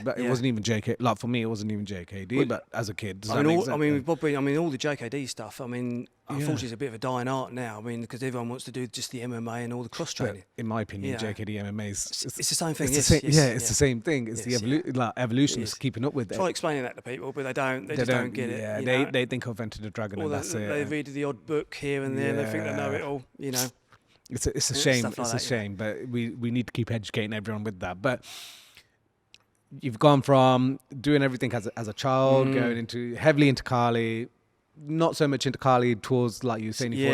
But it wasn't even JK. Like for me, it wasn't even JKD. But as a kid, with Bob Breen, all the JKD stuff. Unfortunately, it's a bit of a dying art now. Because everyone wants to do just the MMA and all the cross training. But in my opinion, JKD MMA is it's the same thing. It's the same thing. It's the evolution is keeping up with it. Try explaining that to people, but they don't. They just don't get it. Yeah, they think of Enter the Dragon, and that's it. They read the odd book here and there. And they think they know it all. It's a shame. It's a shame, but we need to keep educating everyone with that. But you've gone from doing everything as a child, going heavily into Kali, not so much into Kali towards, like you were saying before,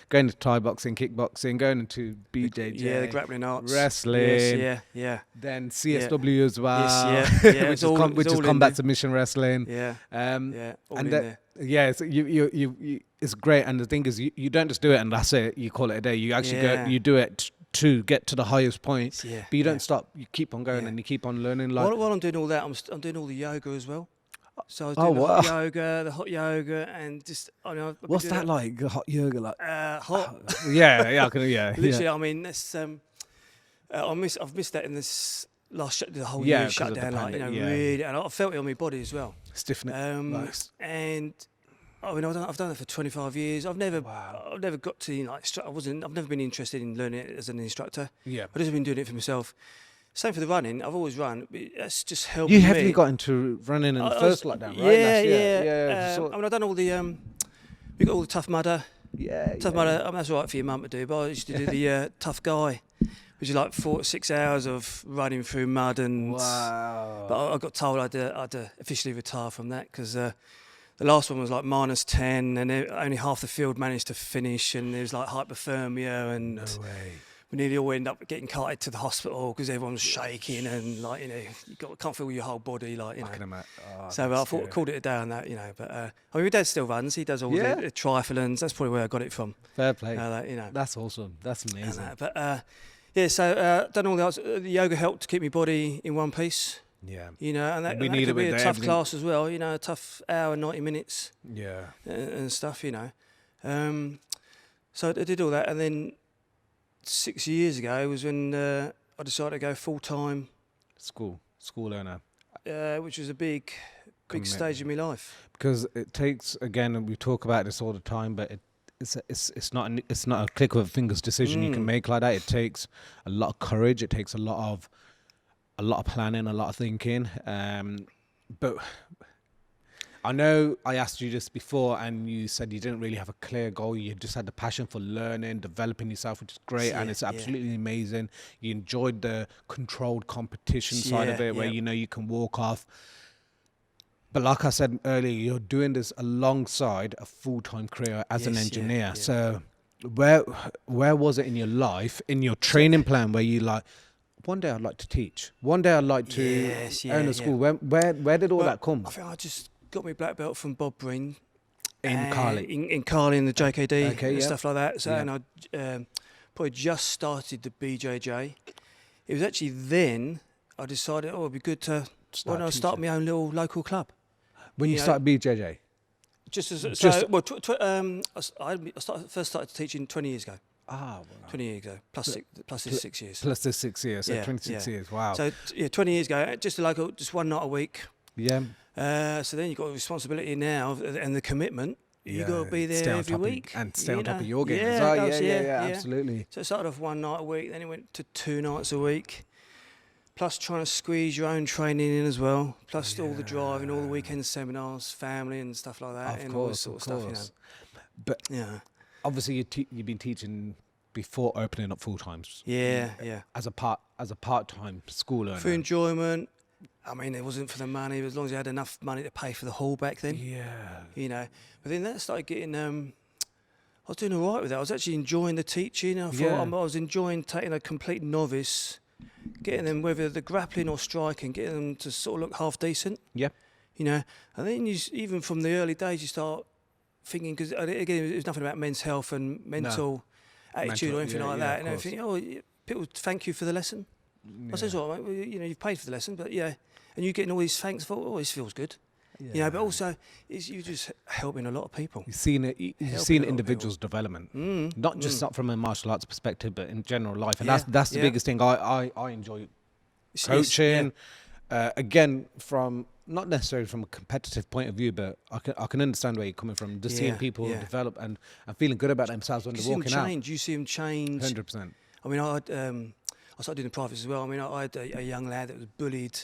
going into Thai boxing, kickboxing, going into BJJ, the grappling arts, wrestling, then CSW as well, which is combat submission wrestling, so you it's great. And the thing is, you don't just do it and that's it. You call it a day. You actually you do it to get to the highest point, but you don't stop. You keep on going and you keep on learning. Like while I'm doing all that, I'm doing all the yoga as well. So I was doing the hot yoga, and just what's that like? The hot yoga, like hot. I can. Literally, that's I've missed that in this the whole year shut down. Really, and I felt it on my body as well. Stiffness. And I've done it for 25 years. I've never got to I've never been interested in learning it as an instructor. Yeah, I've just been doing it for myself. Same for the running. I've always run. But that's just helped me. You heavily got into running in the first lockdown, right? I've done all the we got all the Tough Mudder. Tough Mudder. That's all right for your mum to do, but I used to do the Tough Guy, which is like 4 to 6 hours of running through mud and. Wow. But I got told I had to officially retire from that because the last one was like -10, and only half the field managed to finish, and there was like hypothermia and. No way. We nearly all end up getting carted to the hospital because everyone's shaking and can't feel your whole body, I can imagine. So I thought I called it a day on that, But my dad still runs. He does all the triathlons. That's probably where I got it from. Fair play. That's awesome. That's amazing. So done all the yoga helped to keep my body in one piece. Yeah. And that could be a tough class as well. A tough hour, 90 minutes. Yeah. And stuff. So I did all that, and then. 6 years ago was when I decided to go full-time school learner, which was a big stage in my life. Because it takes, again, and we talk about this all the time, but it's not a click of a finger's decision you can make like that. It takes a lot of courage. It takes a lot of planning, a lot of thinking. But I know I asked you this before, and you said you didn't really have a clear goal. You just had the passion for learning, developing yourself, which is great, and it's absolutely amazing. You enjoyed the controlled competition side of it, where you can walk off. But like I said earlier, you're doing this alongside a full-time career as an engineer. So where was it in your life, in your training plan, where you like, one day I'd like to teach, one day I'd like to own a school? Where did all that come? I think I just got my black belt from Bob Breen in Kali, in Kali, in the JKD and stuff like that. So and I probably just started the BJJ. It was actually then I decided, it'd be good to start my own little local club. When you started BJJ, I first started teaching 20 years ago. 20 years ago, plus 6 years. Plus the 6 years, so 26 years. Wow. So 20 years ago, just a local, just one night a week. Yeah. So then you've got a responsibility now and the commitment. You've got to be there every week. And stay on top of your game as well. Yeah, absolutely. So it started off one night a week, then it went to 2 nights a week. Plus trying to squeeze your own training in as well. Plus all the driving, all the weekend seminars, family and stuff like that. Of course. But obviously you've been teaching before opening up full times. Yeah. As a part-time school owner. For enjoyment. I mean, it wasn't for the money, as long as you had enough money to pay for the hall back then. Yeah. But then that started getting, I was doing all right with that. I was actually enjoying the teaching. I thought I was enjoying taking a complete novice, getting them, whether they're grappling or striking, getting them to sort of look half decent. Yeah. And then even from the early days, you start thinking, because again, it was nothing about men's health and mental attitude or anything like that. And everything, people thank you for the lesson. I said, all right, mate, you've paid for the lesson, but and you're getting all these thanks for, this feels good. But also, you're just helping a lot of people. You've seen individuals' development, not just from a martial arts perspective, but in general life. And that's the biggest thing I enjoy coaching. Again, from not necessarily from a competitive point of view, but I can understand where you're coming from. Just seeing people develop and feeling good about themselves when they're walking out. You see them change. 100%. I mean, I started doing the privates as well. I mean, I had a young lad that was bullied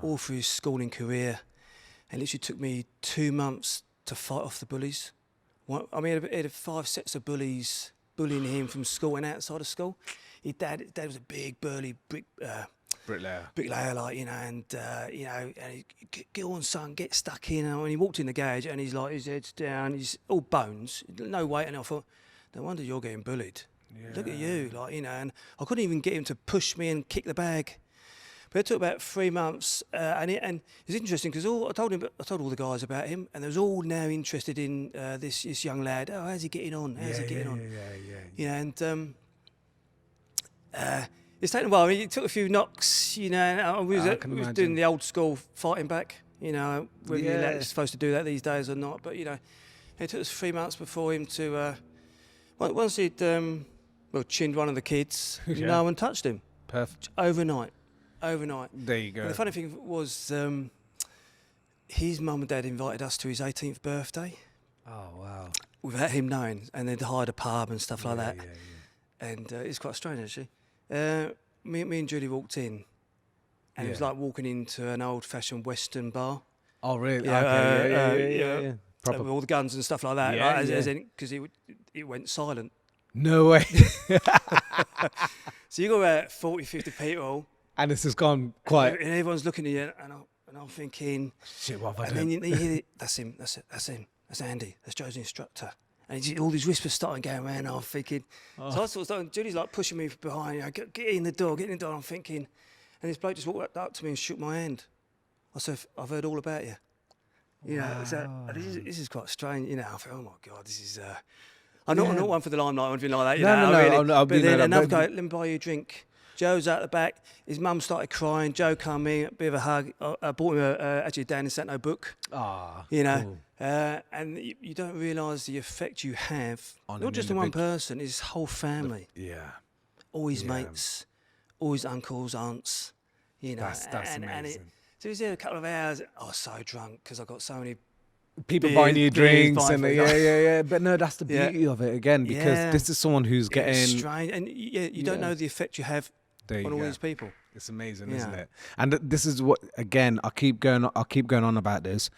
all through his schooling career, and literally took me 2 months to fight off the bullies. I mean, he had 5 sets of bullies bullying him from school and outside of school. His dad was a big, burly bricklayer, like, and he, get on, son, get stuck in. And when he walked in the garage, and he's like, his head's down, he's all bones, no weight, and I thought, no wonder you're getting bullied. Look at you, and I couldn't even get him to push me and kick the bag. But it took about 3 months, and it's interesting because I told all the guys about him, and they was all now interested in this young lad. Oh, how's he getting on? How's he getting on? And it's taken a while. I mean, it took a few knocks, and we was doing the old school fighting back, whether you're supposed to do that these days or not. But it took us 3 months before him to. Once he'd chinned one of the kids, no one touched him. Perfect. Overnight. There you go. And the funny thing was, his mum and dad invited us to his 18th birthday. Oh, wow. Without him knowing, and they'd hired a pub and stuff like that. And it's quite strange, actually. Me and Julie walked in, and it was like walking into an old-fashioned Western bar. Oh, really? Yeah. With all the guns and stuff like that. Because it went silent. No way. So you got about 40, 50 people. And this has gone quiet. And everyone's looking at you, and I'm thinking... Shit, what have I done? And then you hear it, that's him, that's Andy, that's Joe's instructor. And all these whispers starting going around, and I'm thinking... So I sort of started, Julie's like pushing me behind, get in the door, and I'm thinking... And this bloke just walked up to me and shook my hand. I said, I've heard all about you. So this is quite strange. I thought, oh my God, this is. I'm not one for the limelight or anything like that. No. But then another guy, let me buy you a drink. Joe's out the back. His mum started crying. Joe come in, a bit of a hug. I bought him actually a Dan Santo book. Cool. And you don't realise the effect you have on not just on one person, his whole family. All his mates, all his uncles, aunts. That's amazing. So he was there a couple of hours. I was so drunk because I got so many people buying you drinks and But no, that's the beauty of it again, because this is someone who's getting strange, and you don't know the effect you have on all these people. It's amazing, isn't it? And this is what, again, I keep going on about this.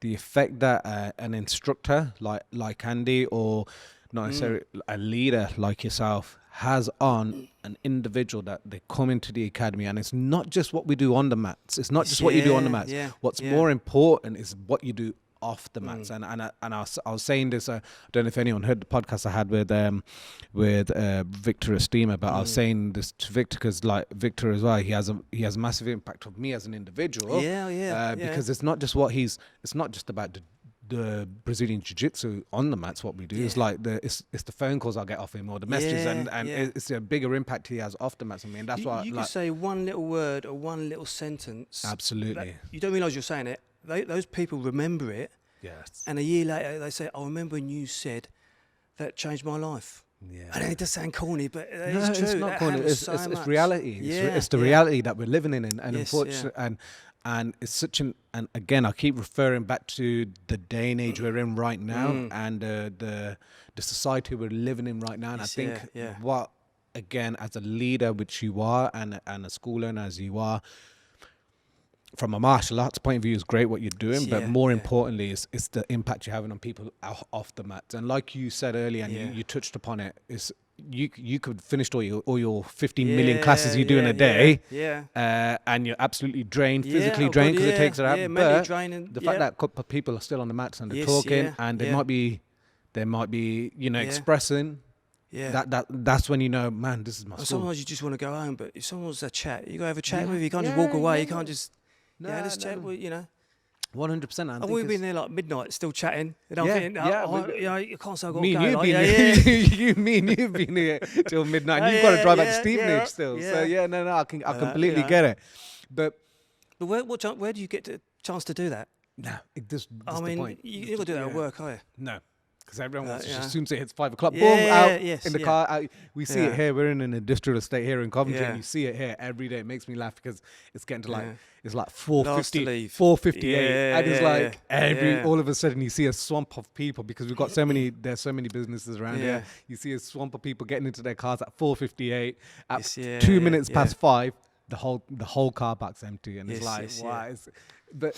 The effect that an instructor like Andy, or not necessarily a leader like yourself, has on an individual that they come into the academy. And it's not just what we do on the mats. It's not just what you do on the mats. What's more important is what you do off the mats. And I was saying this, I don't know if anyone heard the podcast I had with Victor Estima, but I was saying this to Victor because, like Victor as well, he has a massive impact on me as an individual. Because it's not just it's not just about the Brazilian Jiu-Jitsu on the mats. What we do is like it's the phone calls I get off him, or the messages, and it's a bigger impact he has off the mats on me. And that's why you can say one little word or one little sentence. Absolutely. You don't realise you're saying it. Those people remember it. Yes. And a year later they say, I remember when you said that changed my life. Yeah. And it does sound corny, but it's true. It's not corny. It's reality. It's the reality that we're living in, and unfortunately, and it's such and again, I keep referring back to the day and age we're in right now, and the society we're living in right now. And I think what, again, as a leader, which you are, and a school owner as you are, from a martial arts point of view, is great what you're doing, but more importantly, it's the impact you're having on people off the mats. And like you said earlier, and you touched upon it, is you could finish all your 15 million classes you do in a day, and you're absolutely drained, physically drained, because it takes it out. But draining, the fact that people are still on the mats and they're talking, and they might be expressing. That's when you know, man, this is my school. Sometimes you just want to go home, but if someone wants to chat, you got to have a chat with. You can't just walk away. You can't just let's chat. 100%. And we've been there like midnight, still chatting. You know, you can't say I've got to go. Me and you've been here till midnight. And you've got to drive back to Stevenage still. So I completely get it. But where do you get the chance to do that? No, this the point. You got to do that at work, are you? No. Because everyone wants to, as soon as it hits 5 o'clock, boom, out in the car. Out. We see it here. We're in an industrial estate here in Coventry, and you see it here every day. It makes me laugh because it's getting to it's like 4:50, 4:58, and it's like all of a sudden you see a swamp of people because we've got there's so many businesses around here. You see a swamp of people getting into their cars at 4:58, at 2 minutes past 5. The whole car park's empty, and it's like, why? But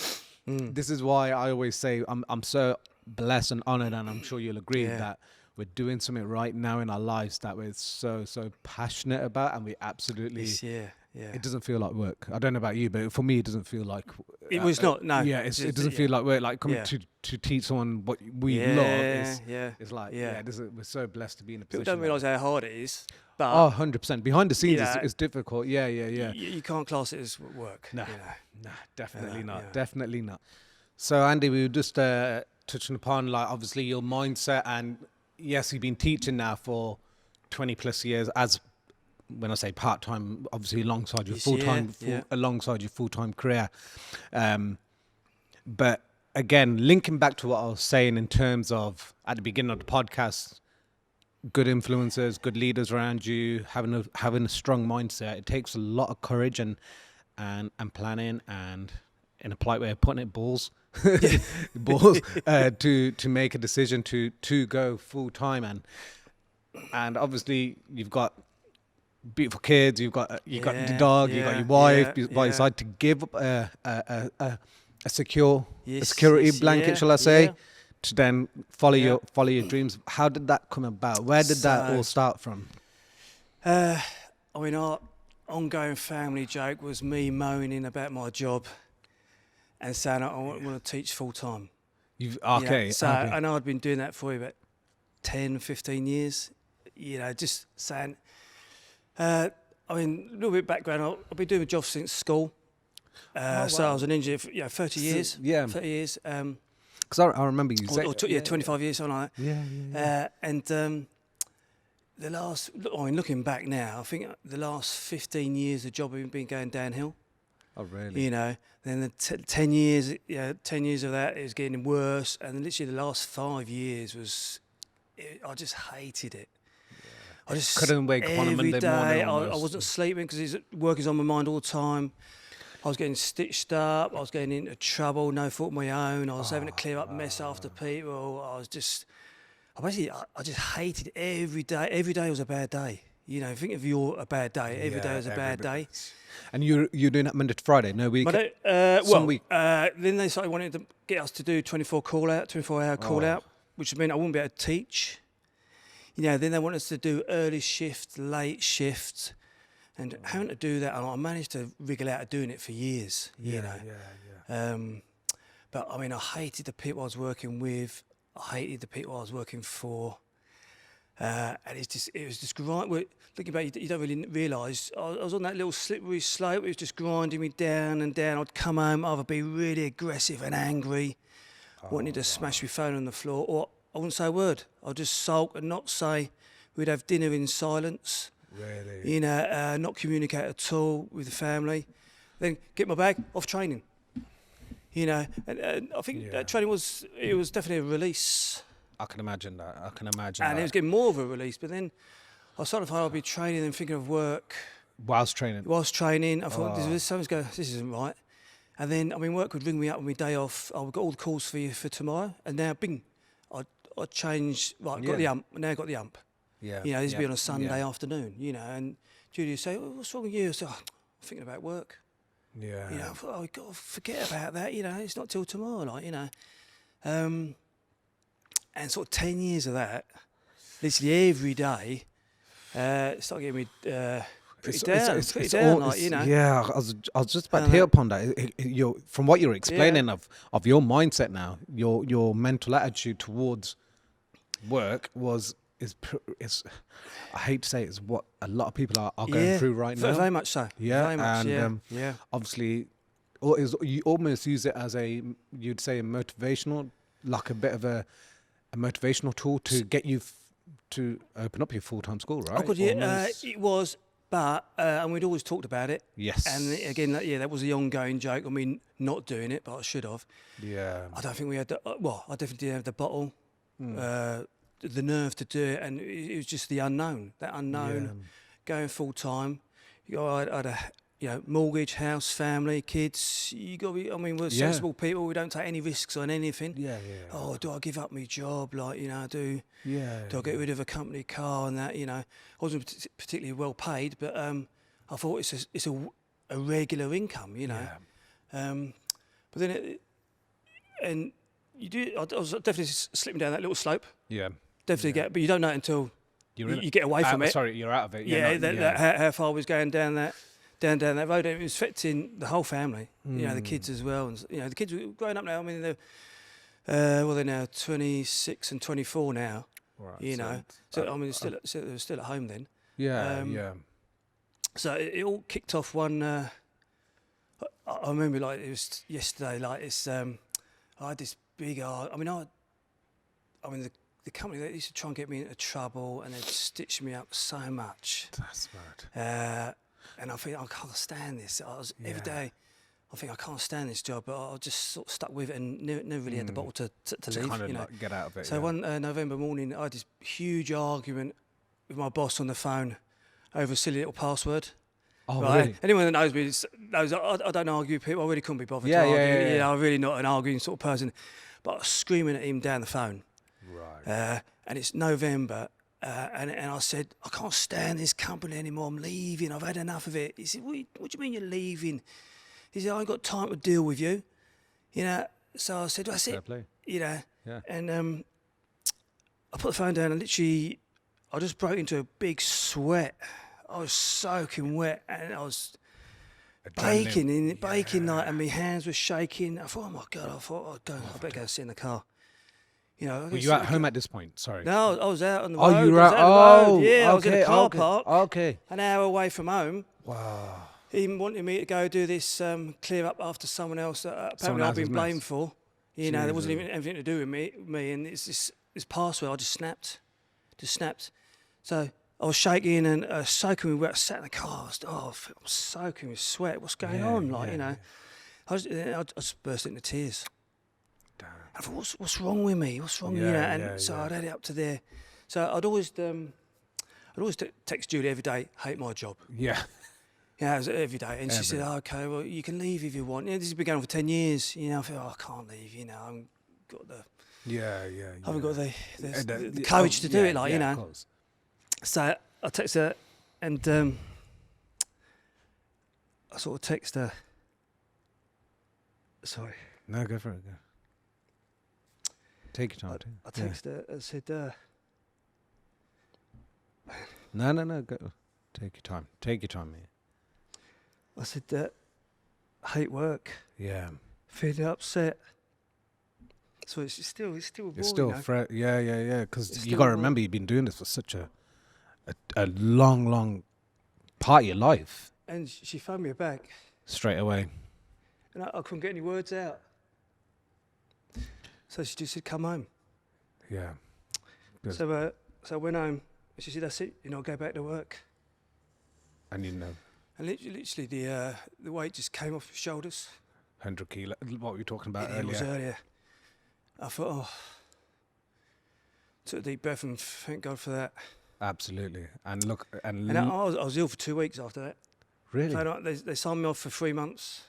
this is why I always say I'm so blessed and honored, and I'm sure you'll agree that we're doing something right now in our lives that we're so passionate about, and we absolutely it doesn't feel like work. I don't know about you, but for me it doesn't feel like it was not. No, it doesn't feel like work. Like coming to teach someone what we love is like we're so blessed to be in a position. People don't realise how hard it is. But 100%. Behind the scenes, it's difficult. You can't class it as work. No, definitely not. Definitely not. So Andy, we were just touching upon, like, obviously your mindset, and yes, you've been teaching now for 20 plus years, as when I say part-time, obviously alongside your alongside your full-time career. But again, linking back to what I was saying in terms of at the beginning of the podcast, good influencers, good leaders around you, having a strong mindset. It takes a lot of courage and planning, and in a polite way of putting it, balls to make a decision to go full time, and obviously you've got beautiful kids, you've got the dog, you've got your wife by your side, to give up a security blanket, shall I say, to then follow your dreams. How did that come about? Where did that all start from? Our ongoing family joke was me moaning about my job and saying I want to teach full time. I know I'd been doing that for about 10, 15 years. Just saying. A little bit of background. I've been doing a job since school. So I was an engineer for 30 years. 30 years. Because I remember you saying... 25 years, something like that. And the last... looking back now, I think the last 15 years the job has been going downhill. Oh, really? Then the 10 years of that, it was getting worse. And literally the last 5 years I just hated it. I just couldn't wake up on a Monday morning. I wasn't sleeping because work is on my mind all the time. I was getting stitched up. I was getting into trouble, no fault of my own. I was having to clear up mess after people. I just hated every day. Every day was a bad day. Think of a bad day. Every day was a bad day. And you're doing that Monday to Friday, no weekend? Week. Then they started wanting to get us to do 24-hour call out, which would mean I wouldn't be able to teach. Then they want us to do early shifts, late shifts, and having to do that, I managed to wriggle out of doing it for years. But I hated the people I was working with. I hated the people I was working for, and it was just grind. Looking back, you don't really realise I was on that little slippery slope. It was just grinding me down and down. I'd come home, either be really aggressive and angry, wanting to smash my phone on the floor, or I wouldn't say a word. I'd just sulk and not say. We'd have dinner in silence. Really? Not communicate at all with the family. Then get my bag, off training. And I think training was definitely a release. I can imagine that. And it was getting more of a release. But then I started to find I'd be training and thinking of work. Whilst training? I thought, this isn't right. And then, work would ring me up on my day off. We've got all the calls for you for tomorrow. And now, bing, I changed. Right, got the ump. Now I got the ump. Yeah. This would be on a Sunday afternoon. And Judy would say, what's wrong with you? I said, I'm thinking about work. Yeah. I thought, we've got to forget about that. It's not till tomorrow. And sort of 10 years of that, literally every day, started getting me pretty down, like, you know. Yeah, I was just about to hit upon that. From what you're explaining of your mindset now, your mental attitude towards work is I hate to say it's what a lot of people are going through right now. Very much so. Yeah, very much, and obviously, you almost use it as you'd say a motivational, like a bit of a motivational tool to get you to open up your full-time school, right? Oh God, yeah, it was, but and we'd always talked about it. Yes. And again, that was the ongoing joke. I mean, not doing it, but I should have. Yeah. I don't think we had I definitely didn't have the bottle, the nerve to do it, and it was just the unknown. That unknown, going full time. I had a mortgage, house, family, kids. You got to be. I mean, we're sensible people. We don't take any risks on anything. Yeah. Oh, do I give up my job? Like, do I get rid of a company car and that? I wasn't particularly well paid, but I thought it's a regular income. But then and you do. I was definitely slipping down that little slope. Yeah. Definitely but you don't know it until you get away from it. Sorry, you're out of it. How far I was going down that road. It was affecting the whole family. The kids as well. And the kids were growing up now. I mean, they're now 26 and 24 now. Right. So I mean, they're still at home then. Yeah. So it all kicked off one. I remember like it was yesterday. Like it's. I had this big. The company, they used to try and get me into trouble, and they'd stitch me up so much. That's mad. And I think I can't stand this. Every day, I think I can't stand this job, but I just sort of stuck with it and never really had the bottle to leave. Kind of like get out of it. So one November morning, I had this huge argument with my boss on the phone over a silly little password. Oh, right? really? Anyone that knows me knows I don't argue with people. I really couldn't be bothered to argue. Yeah, I'm really not an arguing sort of person. But I was screaming at him down the phone. Right. And it's November, and I said, I can't stand this company anymore. I'm leaving. I've had enough of it. He said, what do you mean you're leaving? He said, I ain't got time to deal with you. So I said, that's it. Play. Yeah. And I put the phone down and literally, I just broke into a big sweat. I was soaking wet, and I was baking night, and my hands were shaking. I thought, oh my God! I better go sit in the car. Were you at home at this point? Sorry. No, I was out on the road. Oh, you were out. Yeah, I was in a car park. Okay. An hour away from home. Wow. He wanted me to go do this clear up after someone else that apparently I've been blamed for. There wasn't even anything to do with me, and it's this password. I just snapped. So I was shaking and soaking with wet. I sat in the car. I'm soaking with sweat. What's going on? I just burst into tears. Damn. I thought, what's wrong with me? What's wrong with me? I'd had it up to there. So I'd always text Julie every day, hate my job. Yeah. Yeah, it was every day. And she said, okay, well, you can leave if you want. This has been going on for 10 years. I feel, I can't leave, I haven't got the... I haven't got the courage to do it, Of course. So I text her, and I sort of text her. Sorry. No, go for it. Go. Take your time. I texted her and said, No, go. Take your time, mate. I said, hate work. Yeah. Feeling upset. So it's still raw. It's still fresh. Yeah. Because you got to remember, you've been doing this for such a long part of your life. And she phoned me back. Straight away. And I couldn't get any words out. So she just said, come home. Yeah. So I went home. And she said, that's it. Go back to work. And And literally the weight just came off your shoulders. 100 kilo. What were you talking about earlier? It was earlier. I thought, took a deep breath and thank God for that. Absolutely. And look, I was ill for 2 weeks after that. Really? So they signed me off for 3 months.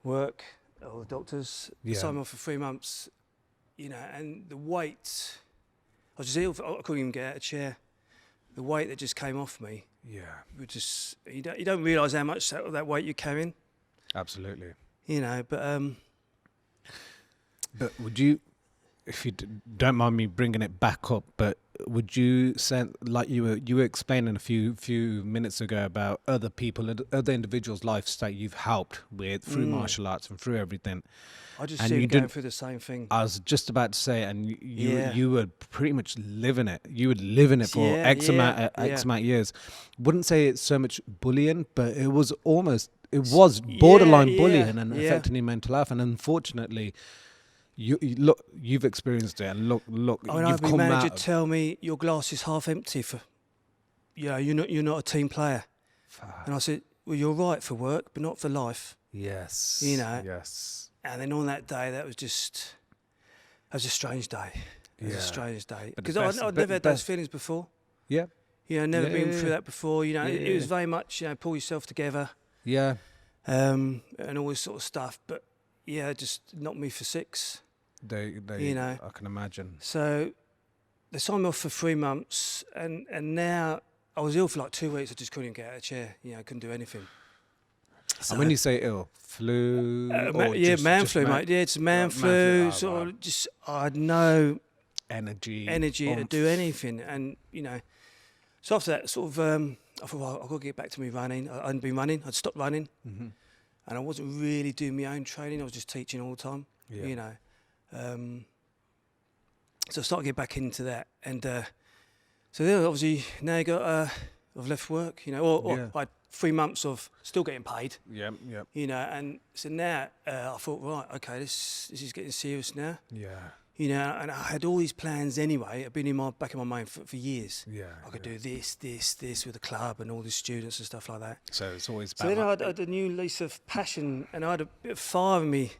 Work, all the doctors signed me off for 3 months. And the weight, I was just ill. I couldn't even get out of a chair. The weight that just came off me. Yeah. You don't realise how much that weight you're carrying. Absolutely. But would you, if you don't mind me bringing it back up, but would you say, like you were explaining a few minutes ago about other people, other individuals' lives that you've helped with through martial arts and through everything? I just see them going through the same thing. I was just about to say, and you were pretty much living it. You would live in it for X amount of years. Wouldn't say it's so much bullying, but it was borderline bullying and affecting your mental health. And unfortunately, you've experienced it, and look. I've been manager tell me your glass is half empty. You're not a team player. And I said, well, you're right for work, but not for life. Yes. Yes. And then on that day, that was a strange day. It was a strange day. Because I'd never had those feelings before. Yeah. Never been through that before. It was very much, pull yourself together. Yeah. And all this sort of stuff. But, just knocked me for 6. They I can imagine. So they signed me off for 3 months. And now I was ill for like 2 weeks. I just couldn't get out of the chair. I couldn't do anything. So, and when you say ill, flu? Man flu, mate. Yeah, it's man flu. I had no energy to do anything. And, so after that, sort of, I thought, well, I've got to get back to me running. I hadn't been running. I'd stopped running. Mm-hmm. And I wasn't really doing my own training. I was just teaching all the time, So I started getting back into that. And so then, obviously, now I've left work, or I had 3 months of still getting paid. Yeah. And so now I thought, right, okay, this is getting serious now. Yeah. And I had all these plans anyway. I've been back in my mind for years. Yeah. I could do this with the club and all the students and stuff like that. So it's always. So then I had a new lease of passion, and I had a bit of fire in me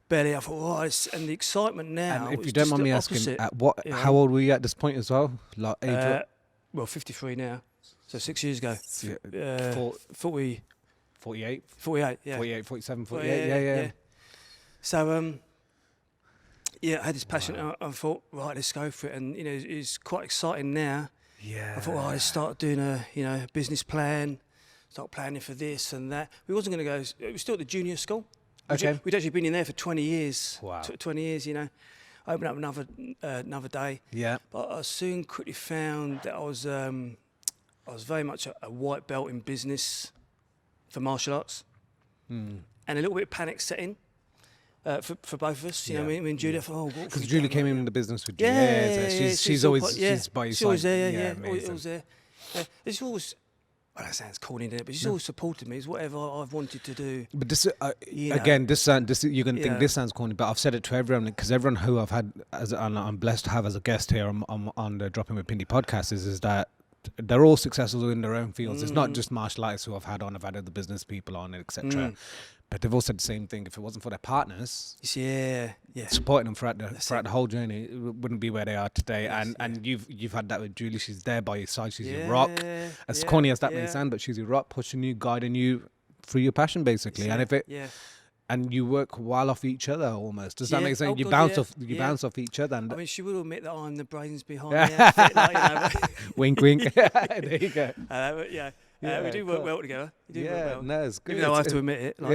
belly. I thought, and the excitement now. And if you don't mind me asking, how old were you at this point as well? Like age? 53 now. So 6 years ago. 48. 48, yeah. 48, 47, 48, yeah. So, I had this passion. Wow. I thought, right, let's go for it. And, it's quite exciting now. Yeah. I thought, let's start doing a business plan, start planning for this and that. We wasn't going to go, it was still at the junior school. Okay. We'd actually been in there for 20 years. Wow. 20 years, I opened up another day. Yeah. But I soon quickly found that I was very much a white belt in business for martial arts. And a little bit of panic set in for both of us. You know what I mean? Julie, because Julie came in the business with you. Yeah. She's always she's by your side. She's always there, always there. It's always, that sounds corny, doesn't it? But she's always supported me. It's whatever I've wanted to do. But this, again, this you're going to think this sounds corny, but I've said it to everyone, because everyone who I've had, and I'm blessed to have as a guest here on the Dropping with Pindi podcast, is that they're all successful in their own fields. It's not just martial artists who I've had on. I've had other business people on, etc. But they've all said the same thing. If it wasn't for their partners, supporting them throughout the whole journey, it wouldn't be where they are today. And you've had that with Julie. She's there by your side. She's your rock. As corny as that may sound, but she's your rock, pushing you, guiding you through your passion, basically. And and you work well off each other almost. Does that make sense? You bounce off each other. And I mean, she will admit that I'm the brains behind the outfit. Wink, wink. There you go. We do work well together. No, it's good. Even though I have to admit it. No.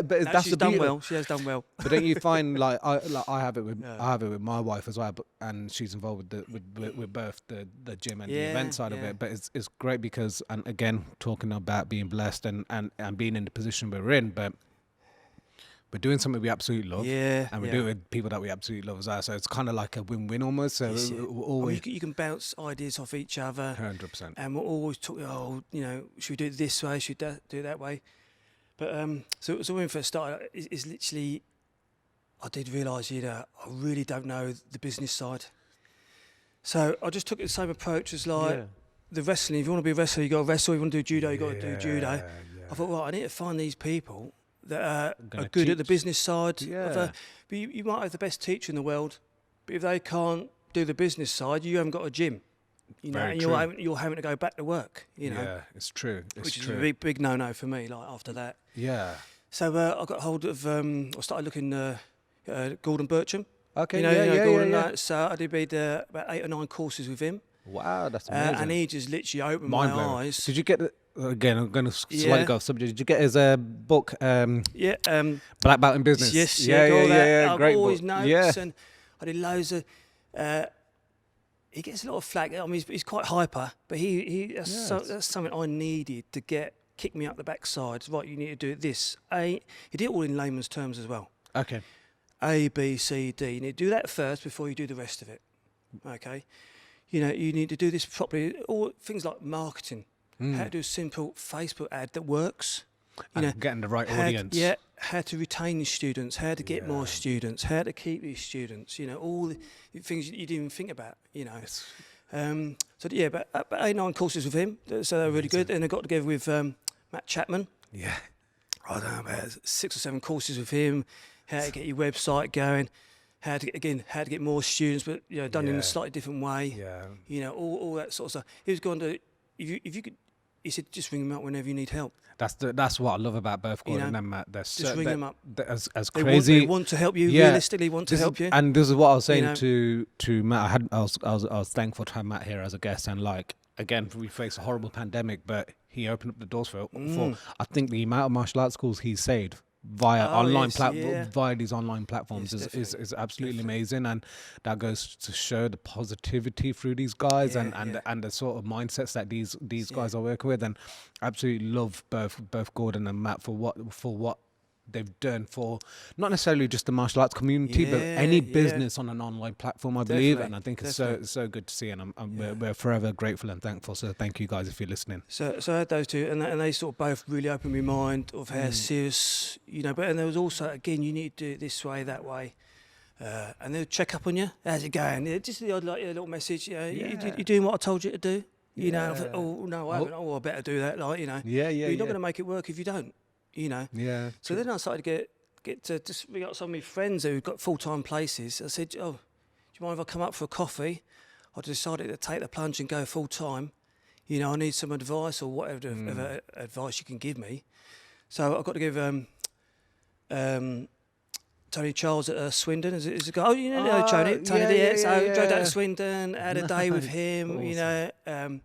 But that's she's done well. She has done well. But don't you find I have it with my wife as well, and she's involved with both the gym and the event side of it. But it's great because, and again, talking about being blessed and being in the position we're in, but we're doing something we absolutely love, and we're doing it with people that we absolutely love as well. So it's kind of like a win-win almost. So you can bounce ideas off each other. 100%. And we're always talking, should we do it this way? Should we do it that way? But so when we first started, it's literally, I did realise, I really don't know the business side. So I just took the same approach as the wrestling. If you want to be a wrestler, you got to wrestle. If you want to do judo, you got to do judo. Yeah. I thought, I need to find these people that are good at the business side. But you might have the best teacher in the world, but if they can't do the business side, you haven't got a gym. And you're having to go back to work. Yeah, it's true. Which is a big no-no for me. Like after that. Yeah. So I got hold of. I started looking Gordon Bircham. Okay. Gordon. So I did about 8 or 9 courses with him. Wow, that's amazing. And he just literally opened my eyes. Did you get again? I'm going to slightly go off subject. Did you get his book? Black Belt in Business. Yes. Yeah. I've Great always book. Notes and I did loads of. he gets a lot of flack. I mean, he's quite hyper, but that's something I needed to kick me up the backside. Right, you need to do this. He did it all in layman's terms as well. Okay. A, B, C, D. You need to do that first before you do the rest of it. Okay. You need to do this properly. All things like marketing. How to do a simple Facebook ad that works. Getting the right audience. How to retain your students, how to get more students, how to keep these students, all the things you didn't even think about, Yes. But 8-9 courses with him, so they're really good. And I got together with Matt Chapman. Yeah. I don't know, about 6 or 7 courses with him, how to get your website going, how to get more students, but done in a slightly different way. Yeah. All that sort of stuff. He was going to, if you could, he said, just ring him up whenever you need help. That's what I love about both Gordon and Matt. Just ring them up. As crazy. They want to help you. Realistically, want to help you. And this is what I was saying to Matt. I was thankful to have Matt here as a guest. And again, we face a horrible pandemic, but he opened up the doors for I think the amount of martial arts schools he's saved via via these online platforms is absolutely amazing, and that goes to show the positivity through these guys and the sort of mindsets that these guys are working with. And absolutely love both Gordon and Matt for what they've done for not necessarily just the martial arts community, but any business on an online platform, I believe. And I think it's so good to see, and we're forever grateful and thankful. So thank you guys if you're listening. So I had those two, and they sort of both really opened my mind of how serious, But there was also, again, you need to do it this way, that way. And they'll check up on you. How's it going? Just the odd a little message. You're doing what I told you to do. I thought, oh no, I haven't. Oh, I better do that. You're not going to make it work if you don't. Yeah. So then I started to get to just ring up some of my friends who've got full-time places. I said, "Oh, do you mind if I come up for a coffee?" I decided to take the plunge and go full-time. I need some advice or whatever advice you can give me. So I got to give Tony Charles at Swindon is a guy. Oh, Tony. So drove down to Swindon, had a day with him. Awesome.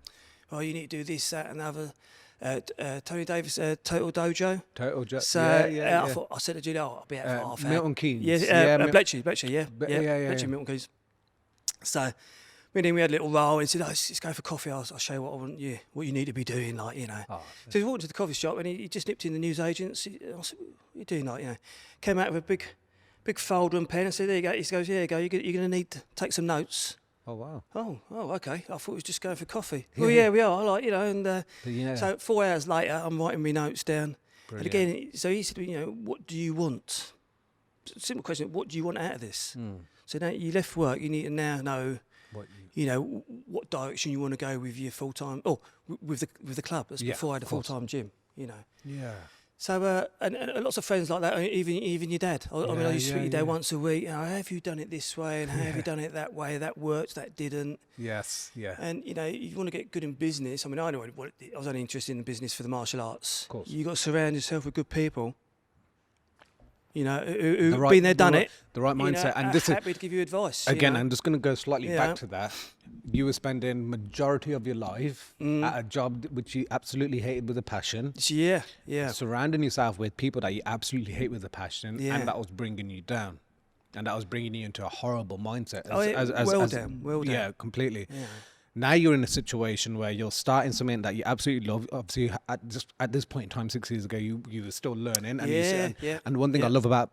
You need to do this, that, and the other. Tony Davis, Total Dojo. So I said to Julie, I'll be out for half hour. Milton Keynes. Bletchley, Bletchley, Milton Keynes. So me and him, we had a little roll, and he said, let's go for coffee. I'll show you what you need to be doing, So he walked into the coffee shop, and he just nipped in the newsagents. I said, what are you doing, Came out with a big folder and pen and said, there you go. He goes, here you go, you're going to need to take some notes. Oh, wow. Oh, okay. I thought it was just going for coffee. Yeah. Well, yeah, we are. So 4 hours later, I'm writing my notes down. Brilliant. And again, so he said, what do you want? Simple question, what do you want out of this? So now you left work, you need to now know, what direction you want to go with your full-time, with the club. That's before I had a full-time gym, Yeah. So, and lots of friends like that, even your dad. I used to speak to your dad once a week. How have you done it this way, and how have you done it that way? That worked, that didn't. Yes, yeah. And, you want to get good in business. I was only interested in the business for the martial arts. Of course. You got to surround yourself with good people, who've been there, done it. The right mindset. And this happy to give you advice. Again, I'm just going to go slightly back to that. You were spending majority of your life at a job which you absolutely hated with a passion. Yeah. Surrounding yourself with people that you absolutely hate with a passion, and that was bringing you down. And that was bringing you into a horrible mindset. Well down. Yeah, completely. Yeah. Now you're in a situation where you're starting something that you absolutely love. Obviously, at this point in time, 6 years ago, you were still learning. And and one thing I love about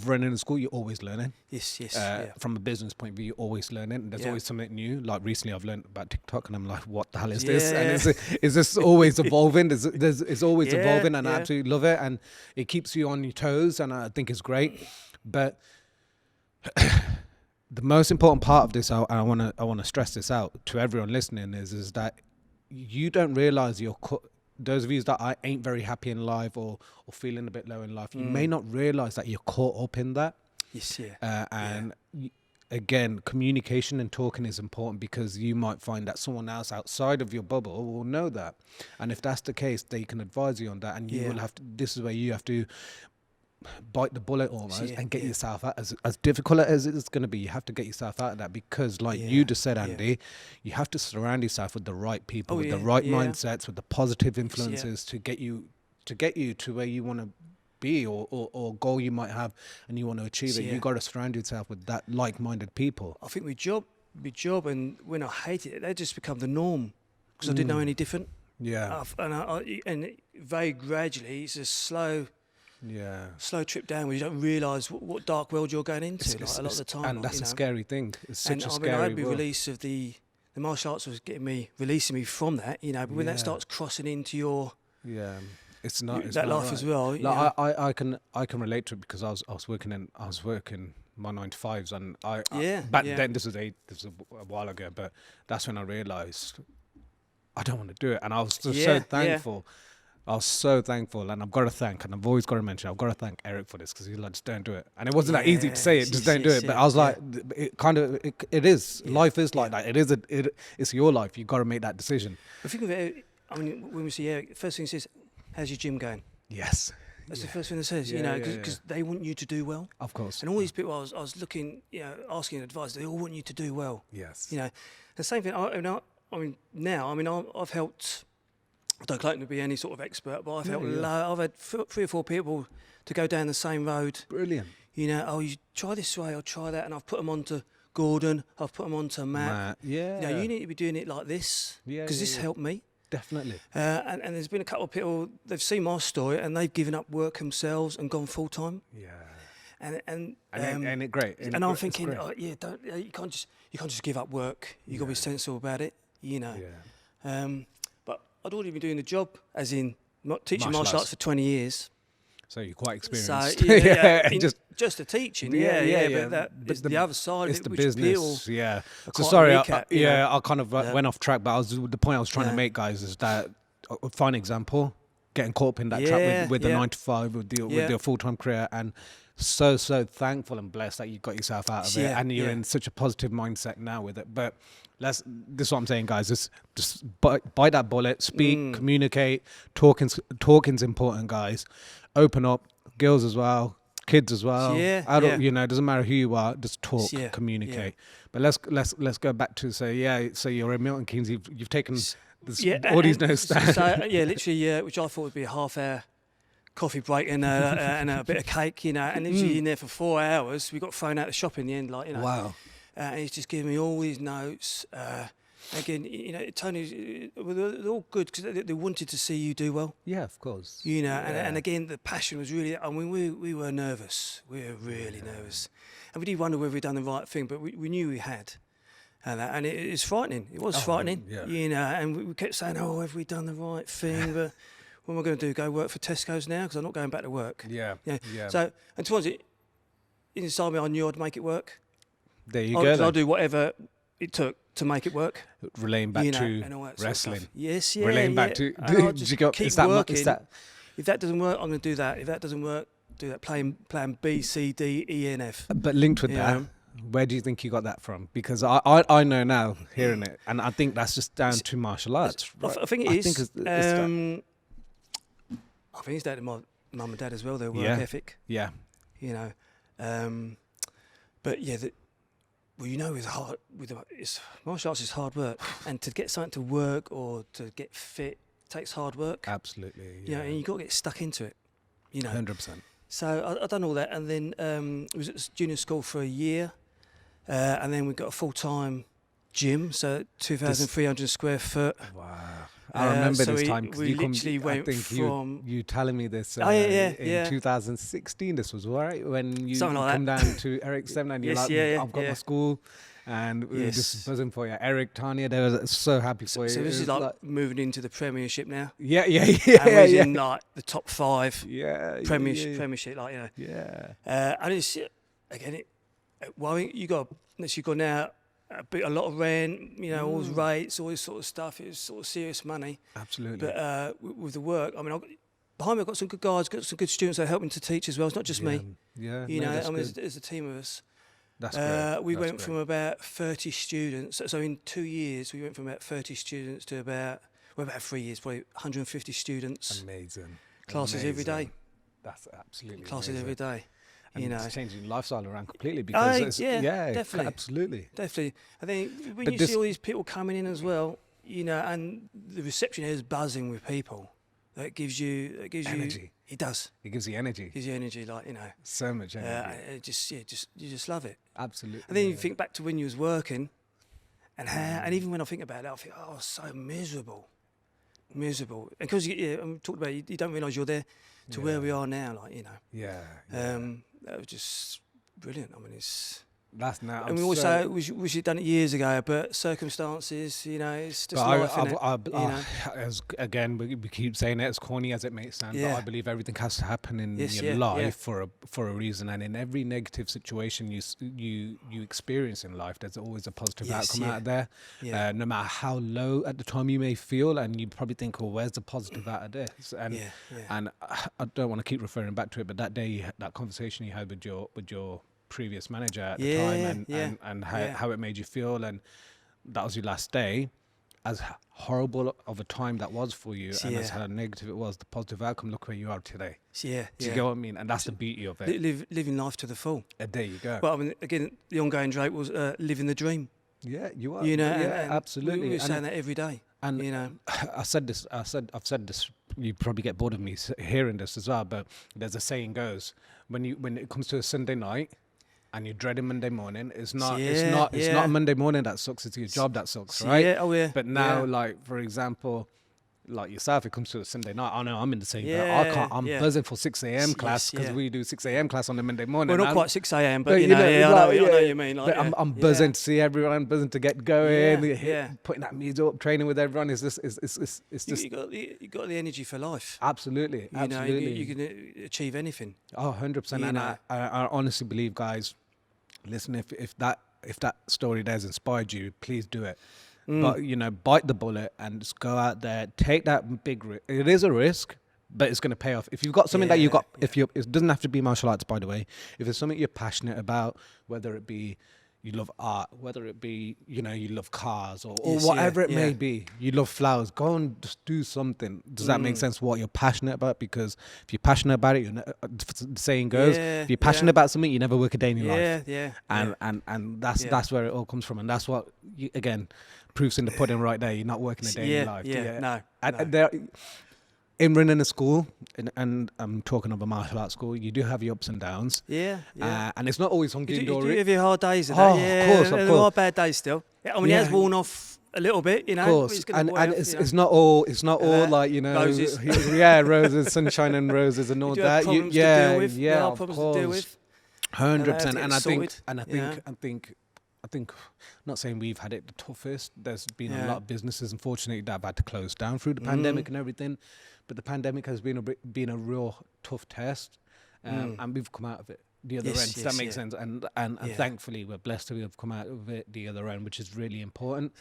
running a school, you're always learning. Yes. From a business point of view, you're always learning. There's always something new. Like recently, I've learned about TikTok, and I'm like, what the hell is this? And is this always evolving? It's always evolving, and I absolutely love it. And it keeps you on your toes, and I think it's great. But the most important part of this, I want to stress this out to everyone listening, is that you don't realize those of you that ain't very happy in life or feeling a bit low in life, you may not realize that you're caught up in that. Yes, yeah. Again, communication and talking is important, because you might find that someone else outside of your bubble will know that, and if that's the case, they can advise you on that, and you will have to. This is where you have to bite the bullet almost and get yourself out. As difficult as it's going to be, you have to get yourself out of that, because you just said, Andy, you have to surround yourself with the right people, with the right mindsets, with the positive influences to get you to where you want to be, or goal you might have and you want to achieve it. You got to surround yourself with that like-minded people. I think my job my job, and when I hated it, they just become the norm because I didn't know any different. Yeah. And very gradually, it's a slow trip down where you don't realise what dark world you're going into a lot of the time. And that's a scary thing. It's such a scary world. I had the release of the martial arts was releasing me from that, but when that starts crossing into your it's not that not life right. as well. Like I can relate to it because I was working my 9 to 5s, and then this was a while ago, but that's when I realised I don't want to do it, and I was just so thankful. I was so thankful, and I've got to thank, and I've always got to mention, I've got to thank Eric for this, because he's like, just don't do it. And it wasn't that easy to say it, just don't do it. But I was like, it is. Life is like that. It's your life. You've got to make that decision. But think of it, I mean, when we see Eric, the first thing he says, how's your gym going? Yes. That's the first thing they says, because they want you to do well. Of course. And all these people I was looking, asking advice, they all want you to do well. Yes. The same thing, I've helped, I don't claim to be any sort of expert, but I've had 3 or 4 people to go down the same road. Brilliant. You try this way, I'll try that, and I've put them onto Gordon, I've put them onto Matt. Yeah. You need to be doing it like this, because this helped me. Definitely. And there's been a couple of people, they've seen my story and they've given up work themselves and gone full time. Yeah. And it great. And I'm thinking, you can't just give up work. You've got to be sensible about it, Yeah. But I'd already been doing the job, as in teaching martial arts for 20 years. So you're quite experienced. So, just the teaching, but the other side it's of it, the which business, people So sorry, I kind of went off track, but the point I was trying to make, guys, is that a fine example, getting caught up in that trap with the 9 to 5, with your full-time career, and so thankful and blessed that you got yourself out of it, and you're in such a positive mindset now with it. But this is what I'm saying, guys. Just bite that bullet, speak, communicate. Talking's important, guys. Open up, girls as well, kids as well. It doesn't matter who you are. Just talk, communicate. But let's go back to so you're in Milton Keynes. You've taken all these notes down. So literally, which I thought would be a half-hour coffee break and a bit of cake, and literally in there for 4 hours. We got thrown out of the shop in the end, Wow. And he's just giving me all these notes. Again, Tony, they're all good because they wanted to see you do well. Yeah, of course. And again, the passion was really. I mean, we were nervous. We were really nervous, and we did wonder whether we'd done the right thing, but we knew we had. And it's frightening. It was frightening, and we kept saying, "Oh, have we done the right thing?" But what am I going to do? Go work for Tesco's now because I'm not going back to work. Yeah. So, and to be honest, inside me, I knew I'd make it work. There you go. I'll do whatever it took to make it work. Relaying back to wrestling. Yes, Relaying back to. Did you go? Keep working. If that doesn't work, I'm going to do that. If that doesn't work, do that. Plan B, C, D, E, N, F. But linked with that, where do you think you got that from? Because I know now, hearing it, and I think that's just down to martial arts. Right? I think it is. I think it's down to my mum and dad as well. Their work ethic. Yeah. But martial arts is hard work, and to get something to work or to get fit takes hard work. Absolutely. And you got to get stuck into it. 100%. So I've done all that, and then I was at junior school for a year, and then we got a full-time gym, so 2,300 square foot. Wow. I remember this time because you telling me this in 2016. This was right when you come down to Eric 7 and you're I've got my school, and we were just buzzing for you. Eric, Tanya, they were so happy for you. So this is like moving into the Premiership now. Yeah. And we're in like the top 5. Premiership, and it's again, you've got now. A lot of rent, all those rates, all this sort of stuff. It's sort of serious money. Absolutely. But with the work, I mean, behind me I've got some good guys, got some good students that are helping to teach as well. It's not just me. Yeah. There's a team of us. That's great. We went from about 30 students. So in 2 years, we went from about 30 students to about 3 years, probably 150 students. Amazing. Classes every day. That's absolutely classes amazing. Every day. And it's changing lifestyle around completely because definitely, absolutely. I think when you see all these people coming in as well, and the reception is buzzing with people. That gives you energy. It does. It gives you energy. So much energy. You just love it. Absolutely. And then you think back to when you was working. And even when I think about it, I think, oh, so miserable. Because I'm talking about, you don't realise you're there to where we are now, like, you know. Yeah. That was just brilliant. I mean, it's... That's now. And we always say we should have done it years ago, but circumstances, you know, it's just life, again, we keep saying it, as corny as it may sound, but I believe everything has to happen in your life for a reason, and in every negative situation you experience in life, there's always a positive outcome out of there. No matter how low at the time you may feel, and you probably think, "Oh, where's the positive out of this?" And I don't want to keep referring back to it, but that day, that conversation you had with your previous manager at the time, and how it made you feel, and that was your last day. As horrible of a time that was for you, and as how negative it was, the positive outcome, look where you are today. Do you get what I mean? And that's the beauty of it. Living life to the full. There you go. But I mean, again, the ongoing joke was living the dream. Yeah, you are. You know, and absolutely. We're saying that every day. And you know, I've said this. You probably get bored of me hearing this as well. But there's a saying goes, when it comes to a Sunday night, and you're dreading Monday morning, it's not Monday morning that sucks, it's your job that sucks, right? But now, like, for example, like yourself, it comes to a Sunday night. I know I'm in the same boat. I'm buzzing for 6 a.m. class, because we do 6 a.m. class on a Monday morning. Well, not quite 6 a.m., but you know, I know what you mean. Like, I'm buzzing to see everyone, buzzing to get going, putting that music up, training with everyone. It's just you got the energy for life. Absolutely. You know, you can achieve anything. Oh, 100%. And I honestly believe, guys, listen, if that story there has inspired you, please do it. But, you know, bite the bullet and just go out there, take that big risk. It is a risk, but it's going to pay off. If you've got something that it doesn't have to be martial arts, by the way. If it's something you're passionate about, whether it be you love art, whether it be, you know, you love cars or whatever it may be, you love flowers, go and just do something. Does that make sense, what you're passionate about? Because if you're passionate about it, the saying goes, if you're passionate about something, you never work a day in your life. And that's where it all comes from. And that's what, again, proof's in the pudding right there. You're not working a day in your life. No. In running a school, and I'm talking of a martial arts school, you do have your ups and downs. And it's not always hunky dory. You have your hard days. Of course. There are bad days still. I mean, it has worn off a little bit, you know. Of course. And it's not all like, you know, roses. Roses, sunshine and roses and all that. Problems to deal with. Problems to deal with. 100%. And I think, not saying we've had it the toughest. There's been a lot of businesses, unfortunately, that have had to close down through the pandemic and everything. But the pandemic has been a real tough test, and we've come out of it the other end. Does that make sense? And thankfully, we're blessed to have come out of it the other end, which is really important.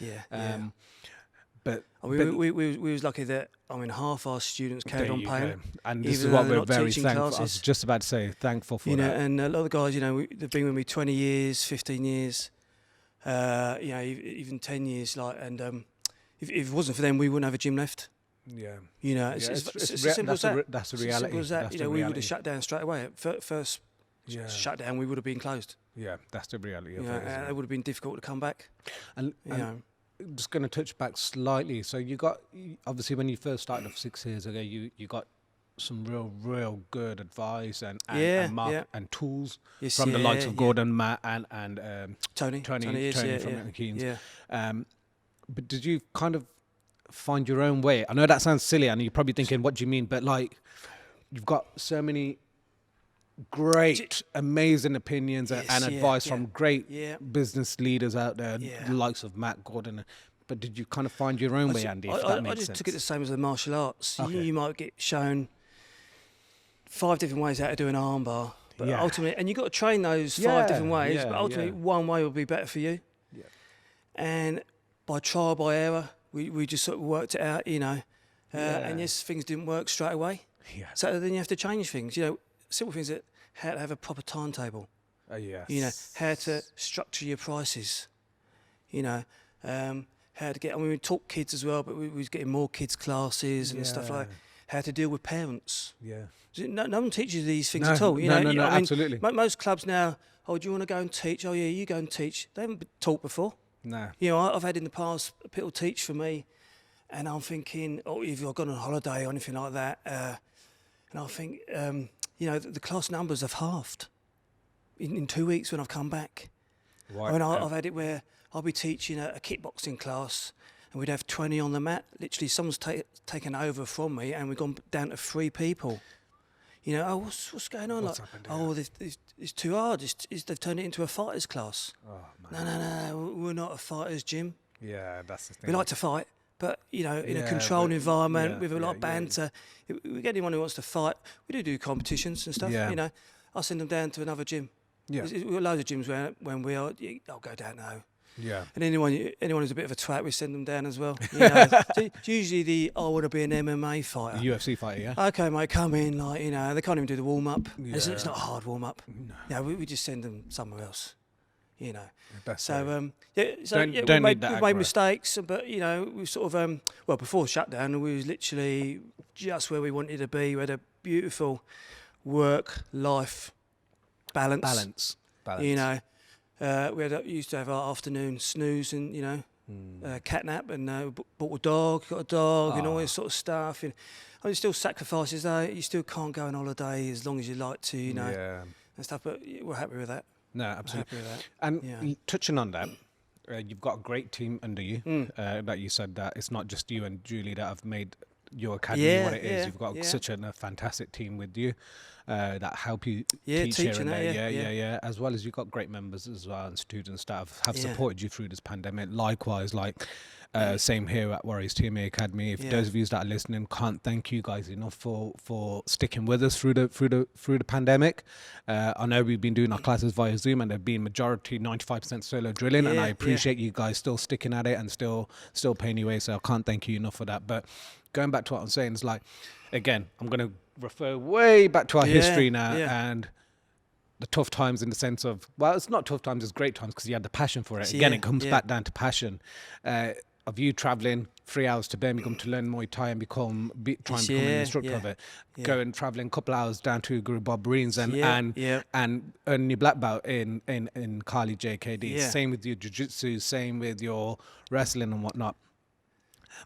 But we was lucky that, I mean, half our students carried on paying. And this is what we're very thankful. I was just about to say, thankful for that. And a lot of the guys, you know, they've been with me 20 years, 15 years, you know, even 10 years. Like, and if it wasn't for them, we wouldn't have a gym left. You know, it's simple as that. That's the reality. Simple as that. You know, we would have shut down straight away. First shutdown, we would have been closed. Yeah, that's the reality of it. It would have been difficult to come back. And just going to touch back slightly. So you got, obviously, when you first started off 6 years ago, you got some real good advice and tools from the likes of Gordon, Matt, and Tony from Keynes. But did you kind of find your own way? I know that sounds silly, and you're probably thinking, what do you mean? But like, you've got so many great, amazing opinions and advice from great business leaders out there, the likes of Matt, Gordon. But did you kind of find your own way, Andy? I just took it the same as the martial arts. Okay. You might get shown 5 different ways how to do an armbar, but ultimately, and you've got to train those 5 different ways, but ultimately one way will be better for you. And by trial, by error, we just sort of worked it out, you know. And yes, things didn't work straight away. So then you have to change things, you know, simple things that how to have a proper timetable. You know, how to structure your prices. You know, how to get, I mean, we taught kids as well, but we was getting more kids classes and stuff like that. How to deal with parents. No one teaches you these things at all. You know, I mean, absolutely. Most clubs now, oh, do you want to go and teach? Oh, yeah, you go and teach. They haven't been taught before. No. You know, I've had in the past people teach for me, and I'm thinking, oh, if I've gone on holiday or anything like that, and I think, you know, the class numbers have halved in 2 weeks when I've come back. Right. I mean, I've had it where I'll be teaching a kickboxing class, and we'd have 20 on the mat. Literally, someone's taken over from me, and we've gone down to 3 people. You know, oh, what's going on? What's like, happened here? it's too hard. They've turned it into a fighters class. Oh, man. No, we're not a fighters gym. Yeah, that's the thing. We like to fight, but, you know, in a controlled environment with a lot of banter. If we get anyone who wants to fight, we do competitions and stuff. You know, I'll send them down to another gym. Yeah. We've got loads of gyms where when we are, I'll go down now. Yeah. And anyone who's a bit of a twat, we send them down as well. You know? So it's usually I want to be an MMA fighter. A UFC fighter, yeah. Okay, mate, come in. Like, you know, they can't even do the warm up. Yeah. It's not a hard warm up. No, we just send them somewhere else. You know. So we made mistakes, but you know, we sort of before shutdown, we was literally just where we wanted to be. We had a beautiful work-life balance. You know. Used to have our afternoon snooze and, you know, cat nap, and bought a dog, got a dog, and all this sort of stuff. And there's still sacrifices though. You still can't go on holiday as long as you like to, you know, and stuff. But we're happy with that. No, absolutely. Happy with that. And touching on that, you've got a great team under you. That you said that it's not just you and Julie that have made your academy what it is. You've got such a fantastic team with you that help you teach here and there. As well as you've got great members as well, and students that have supported you through this pandemic. Likewise, same here at Warriors TMA Academy. If those of you that are listening, can't thank you guys enough for sticking with us through the pandemic. I know we've been doing our classes via Zoom, and they've been majority 95% solo drilling, and I appreciate you guys still sticking at it and still paying your way. So I can't thank you enough for that. But going back to what I'm saying, is like, again, I'm going to refer way back to our history now, and the tough times, in the sense of, well, it's not tough times, it's great times, because you had the passion for it. Again, it comes back down to passion. Of you travelling 3 hours to Birmingham to learn Muay Thai and try and become an instructor of it. Going travelling a couple of hours down to Guru Bob Marines and earning your black belt in Kali JKD. Same with your jiu-jitsu, same with your wrestling and whatnot.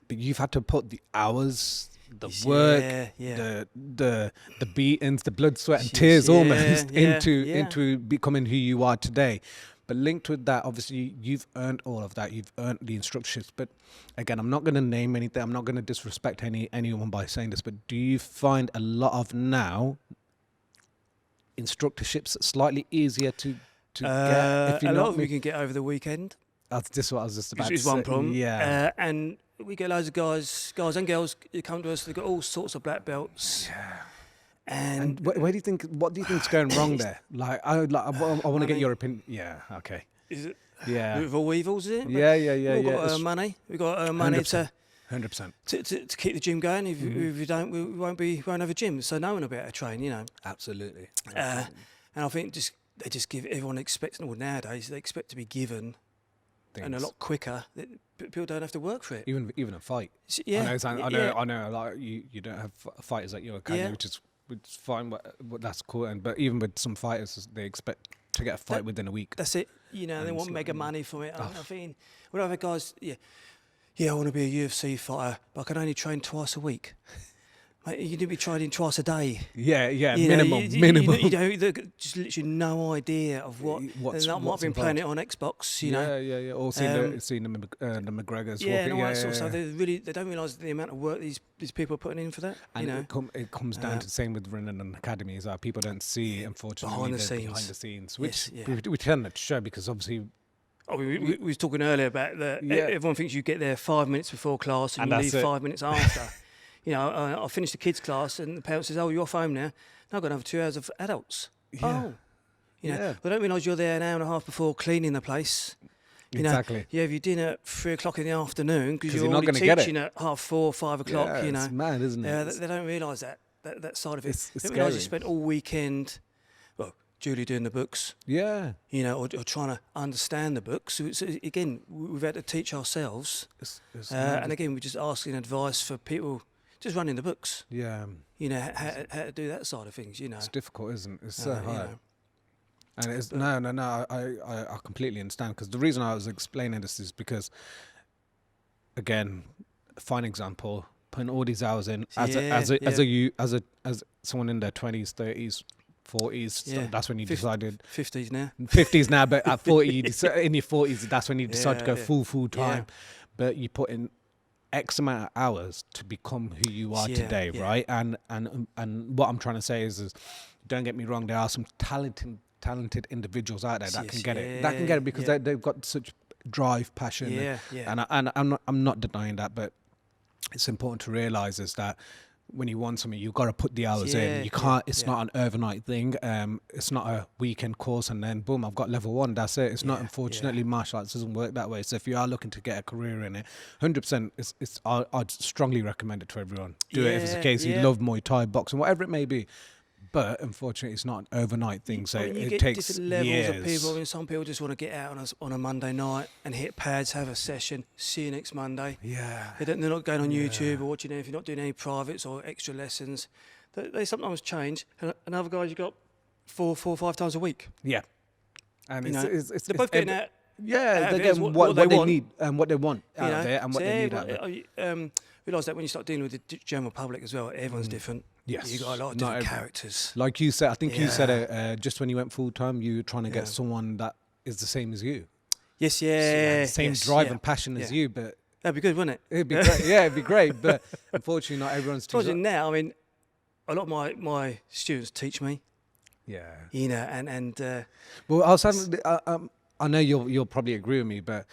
But you've had to put the hours, the work, the beatings, the blood, sweat and tears almost into becoming who you are today. But linked with that, obviously, you've earned all of that. You've earned the instructorships. But again, I'm not going to name anything. I'm not going to disrespect anyone by saying this. But do you find a lot of now instructorships slightly easier to get? If a lot of them you can get over the weekend. That's just what I was just about to say. Is one problem. Yeah. And we get loads of guys and girls who come to us. They've got all sorts of black belts. Yeah. And where do you think? What do you think's going wrong there? I want to get your opinion. Yeah. Okay. Is it? Yeah. With all weevils, is it? Yeah. We've got money. We've got money 100% to keep the gym going. If we don't, we won't have a gym. So no one will be able to train. You know. Absolutely. And I think they just give everyone nowadays they expect to be given. Things. And a lot quicker. People don't have to work for it. Even a fight. Yeah. I know. Like you don't have fighters at your academy, which is fine. But that's cool. But even with some fighters, they expect to get a fight within a week. That's it. You know, they want mega money from it. I think when I've had guys, I want to be a UFC fighter, but I can only train twice a week. Like, you need to be training twice a day. Yeah, minimum. You know, just literally no idea of what. What's might have been playing it on Xbox, you know. Yeah. Or seeing the McGregors. And all that sort of stuff. They don't realise the amount of work these people are putting in for that. And you know? it comes down to the same with running an academy as well. People don't see, unfortunately, behind the scenes, which we tend to show, because obviously. We was talking earlier about that. Everyone thinks you get there 5 minutes before class and you leave 5 minutes after. You know, I finished the kids' class and the parent says, "Oh, you're off home now." No, I've got another 2 hours of adults. Yeah. Oh. You know, they don't realise you're there an hour and a half before cleaning the place. You exactly. know, you have your dinner at 3 o'clock in the afternoon because you're already teaching at 4:30, 5 o'clock. Yeah, you know, it's mad, isn't it? They don't realise that side of it. It's they don't realise you spent all weekend. Well, Julie doing the books. Yeah. You know, or trying to understand the books. So again, we've had to teach ourselves. And again, we're just asking advice for people. Just running the books. Yeah. You know, how to do that side of things, you know. It's difficult, isn't it? It's so hard. You know. And it's, no, I completely understand. Because the reason I was explaining this is because, again, a fine example, putting all these hours in as someone in their 20s, 30s, 40s. So that's when you decided. 50s now. 50s now, but at 40, in your 40s, that's when you decide to go full time. Yeah. But you put in X amount of hours to become who you are today, right? And what I'm trying to say is, don't get me wrong, there are some talented individuals out there that can get it. That can get it because they've got such drive, passion. And I'm not denying that, but it's important to realize is that when you want something, you've got to put the hours in. You can't. It's not an overnight thing. It's not a weekend course and then boom, I've got level 1. That's it. It's not. Unfortunately, martial arts doesn't work that way. So if you are looking to get a career in it, 100%, I'd strongly recommend it to everyone. Do it if it's the case you love Muay Thai, boxing, whatever it may be. But unfortunately, it's not an overnight thing. So it takes different levels years. Of people. I mean, some people just want to get out on a Monday night and hit pads, have a session, see you next Monday. Yeah. They're not going on YouTube or watching anything, not doing any privates or extra lessons. They sometimes change. And other guys, you got 4 or 5 times a week. Yeah. And they're both getting out. Yeah, they're getting what they need and what they want out of it and what they need out of it. Realise that when you start dealing with the general public as well, everyone's different. Yes. You've got a lot of different characters. Like you said, I think you said it just when you went full time, you were trying to get someone that is the same as you. Yes, same drive and passion as you, but that'd be good, wouldn't it? It'd be great. Yeah, it'd be great, but unfortunately, not everyone's too. Now, I mean, a lot of my students teach me. Yeah. You know, and well, I was having, I know you'll probably agree with me, but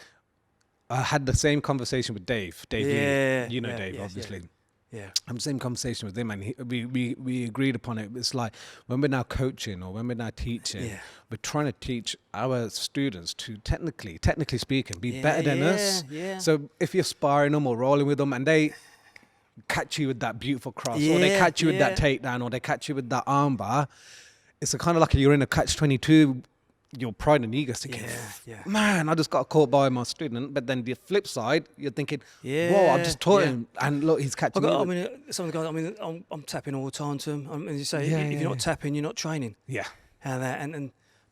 I had the same conversation with Dave. Dave, you know Dave, obviously. Yeah. Same conversation with him, and we agreed upon it. It's like when we're now coaching or when we're now teaching, we're trying to teach our students to technically speaking, be better than us. Yeah. So if you're sparring them or rolling with them, and they catch you with that beautiful cross, or they catch you with that takedown, or they catch you with that armbar, it's a kind of like you're in a catch-22. Your pride and ego thinking, man, I just got caught by my student. But then the flip side, you're thinking, whoa, I've just taught him, and look, he's catching me. I mean, some of the guys, I mean, I'm tapping all the time to them. I mean, you say, if you're not tapping, you're not training. Yeah.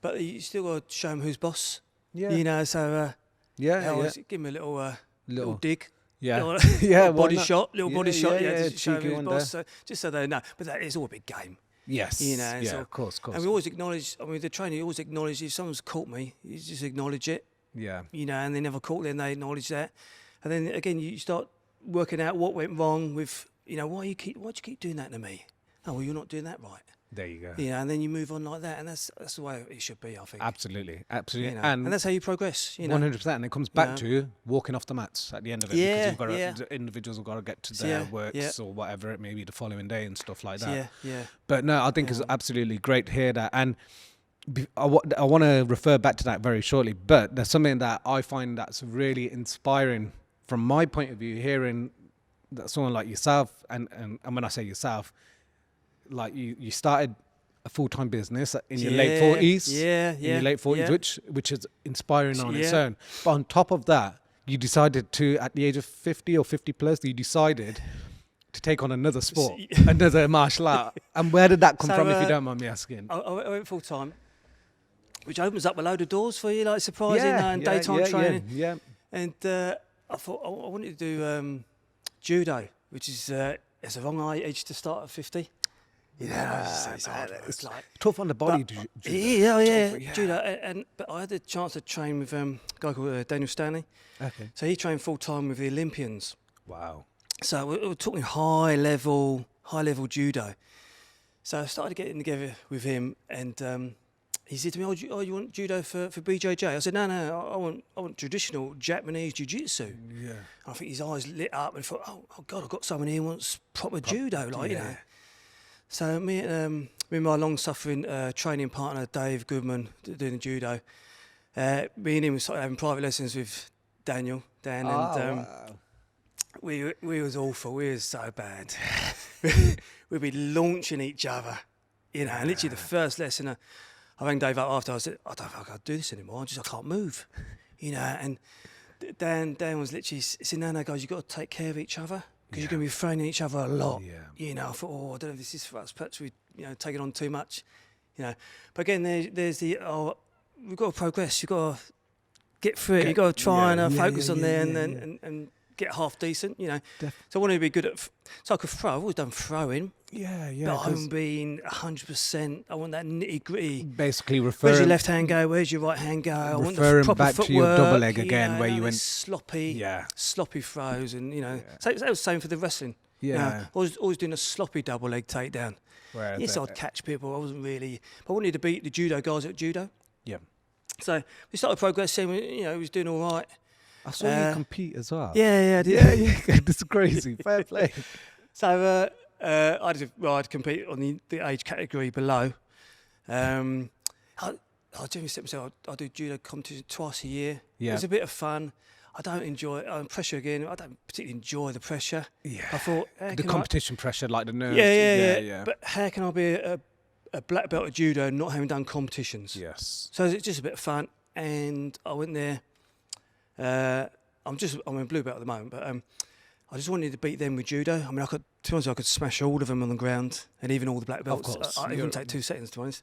But you still got to show them who's boss. Yeah. You know, so give him a little dig. Yeah. Little body shot. Just show cheeky him who's boss. Just so they know. But that is all a big game. Yes. You know, so, of course. And we always acknowledge, I mean, the trainer always acknowledges if someone's caught me, you just acknowledge it. Yeah. You know, and they never caught, then they acknowledge that. And then again, you start working out what went wrong with, you know, why'd you keep doing that to me? Oh, well, you're not doing that right. There you go. You know, and then you move on like that, and that's the way it should be, I think. Absolutely. You know, and that's how you progress. You know? 100%. And it comes back to walking off the mats at the end of it. Yeah, because the individuals have got to get to their works or whatever it may be the following day and stuff like that. Yeah. But no, I think it's absolutely great to hear that. And I want to refer back to that very shortly. But there's something that I find that's really inspiring from my point of view, hearing that someone like yourself, and when I say yourself, like you started a full-time business in your late 40s. In your late 40s, which is inspiring on its own. But on top of that, you decided to, at the age of 50 or 50 plus, you decided to take on another sport, another martial art. And where did that come from, if you don't mind me asking? I went full-time, which opens up a load of doors for you, like surprising and daytime training. Yeah. And I thought I wanted to do judo, which is it's a wrong age to start at 50. It's like tough on the body. Judo. But I had the chance to train with a guy called Daniel Stanley. Okay. So he trained full time with the Olympians. Wow. So we're talking high level judo. So I started getting together with him, and he said to me, "Oh, you want judo for BJJ?" I said, "No, I want traditional Japanese jiu-jitsu." Yeah. And I think his eyes lit up, and I thought, "Oh God, I've got someone here who wants proper judo, like you know." So me and my long-suffering training partner Dave Goodman doing the judo, me and him started having private lessons with Dan, and we was awful. We was so bad. We'd be launching each other, you know. And literally the first lesson, I rang Dave up after. I said, "I don't think I can do this anymore. I can't move," you know. And Dan was literally saying, "No, guys, you've got to take care of each other." Because you're going to be throwing each other a lot. Yeah. You know, I thought, I don't know if this is for us. Perhaps we, taking on too much. You know, but again, there's we've got to progress. You've got to get through it. You've got to try and focus on there and get half decent, you know. So I wanted to be good at. So I could throw. I've always done throwing. Yeah. But I haven't been 100%. I want that nitty gritty. Basically, Where's your left hand go? Where's your right hand go? I want the proper back footwork, to your double leg again, where you went sloppy throws, and you know. Yeah. So that was the same for the wrestling. Yeah. You know, I was always doing a sloppy double leg takedown. Yes, I'd catch people. I wasn't really. I wanted to beat the judo guys at judo. Yeah. So we started progressing. You know, he was doing all right. I saw you compete as well. Yeah, I did. Yeah. This is crazy. Fair play. So I'd compete on the age category below. I generally set myself. I do judo competition twice a year. Yeah. It's a bit of fun. I don't enjoy pressure again. I don't particularly enjoy the pressure. Yeah. I thought the competition pressure, like the nerves. Yeah. But how can I be a black belt at judo not having done competitions? Yes. So it's just a bit of fun, and I went there. I'm in blue belt at the moment, but I just wanted to beat them with judo. I mean, to be honest, I could smash all of them on the ground, and even all the black belts. Of course. It wouldn't take 2 seconds, to be honest.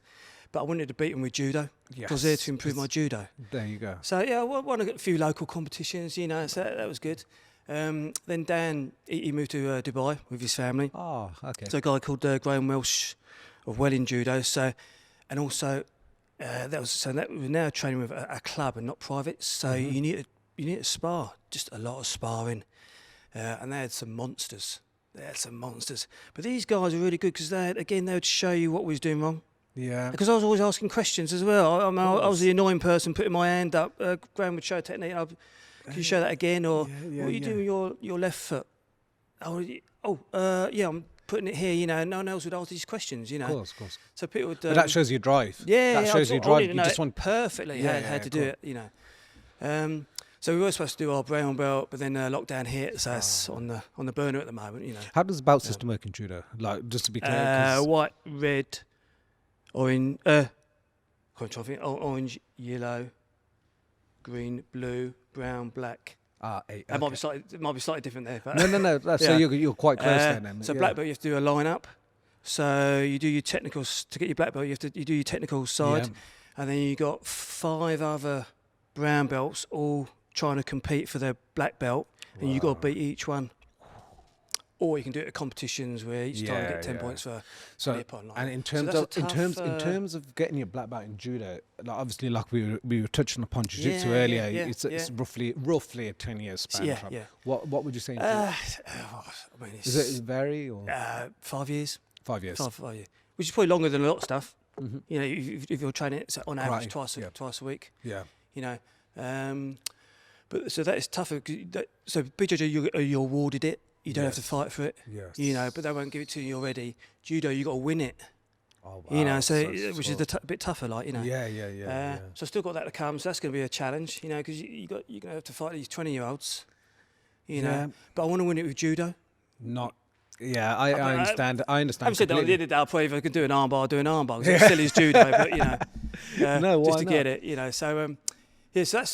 But I wanted to beat them with judo. Yes. I was there to improve my judo. There you go. So yeah, I won a few local competitions, you know, so that was good. Then Dan, he moved to Dubai with his family. Oh, okay. So a guy called Graham Welsh of Welling Judo. So, and also that we're now training with a club and not private. So you need to spar, just a lot of sparring. And they had some monsters. But these guys are really good because they would show you what we was doing wrong. Yeah. Because I was always asking questions as well. I was the annoying person putting my hand up. Graham would show a technique. Can you show that again? Or what are you doing with your left foot? I'm putting it here. You know, no one else would ask these questions. You know. Of course. So people would. But that shows your drive. Yeah, that shows your drive. You just want perfectly how to do it. You know. So we were supposed to do our brown belt, but then lockdown hit, so it's on the burner at the moment. You know. How does the belt system work in judo? Like, just to be clear. White, red, orange. Orange, yellow, green, blue, brown, black. Eight. It might be slightly different there. But No. So you're quite close then. So black belt, you have to do a line up. So you do your technicals to get your black belt. You do your technical side, and then you got 5 other brown belts all trying to compete for their black belt, and you got to beat each one. Or you can do it at competitions where each time you get 10 points for Nippon. And in terms of getting your black belt in judo, like obviously, like we were touching upon jiu-jitsu earlier, it's roughly a 10-year span. What would you say? Does it vary or 5 years? 5 years. 5 years, which is probably longer than a lot of stuff. Mm-hmm. You know, if you're training it on average twice a week. Yeah. You know, but so that is tougher. So BJJ, you're awarded it. You don't have to fight for it. Yes. You know, but they won't give it to you already. Judo, you got to win it. Oh, wow. You know, which is a bit tougher, like, you know. Yeah. So I still got that to come. So that's going to be a challenge, you know, because you're going to have to fight these 20-year-olds. You know, but I want to win it with judo. I understand. I understand. I've said that the other day. I'll probably if I can do an armbar, I'll do an armbar. Because it still is judo, but you know, just to get it, you know. So so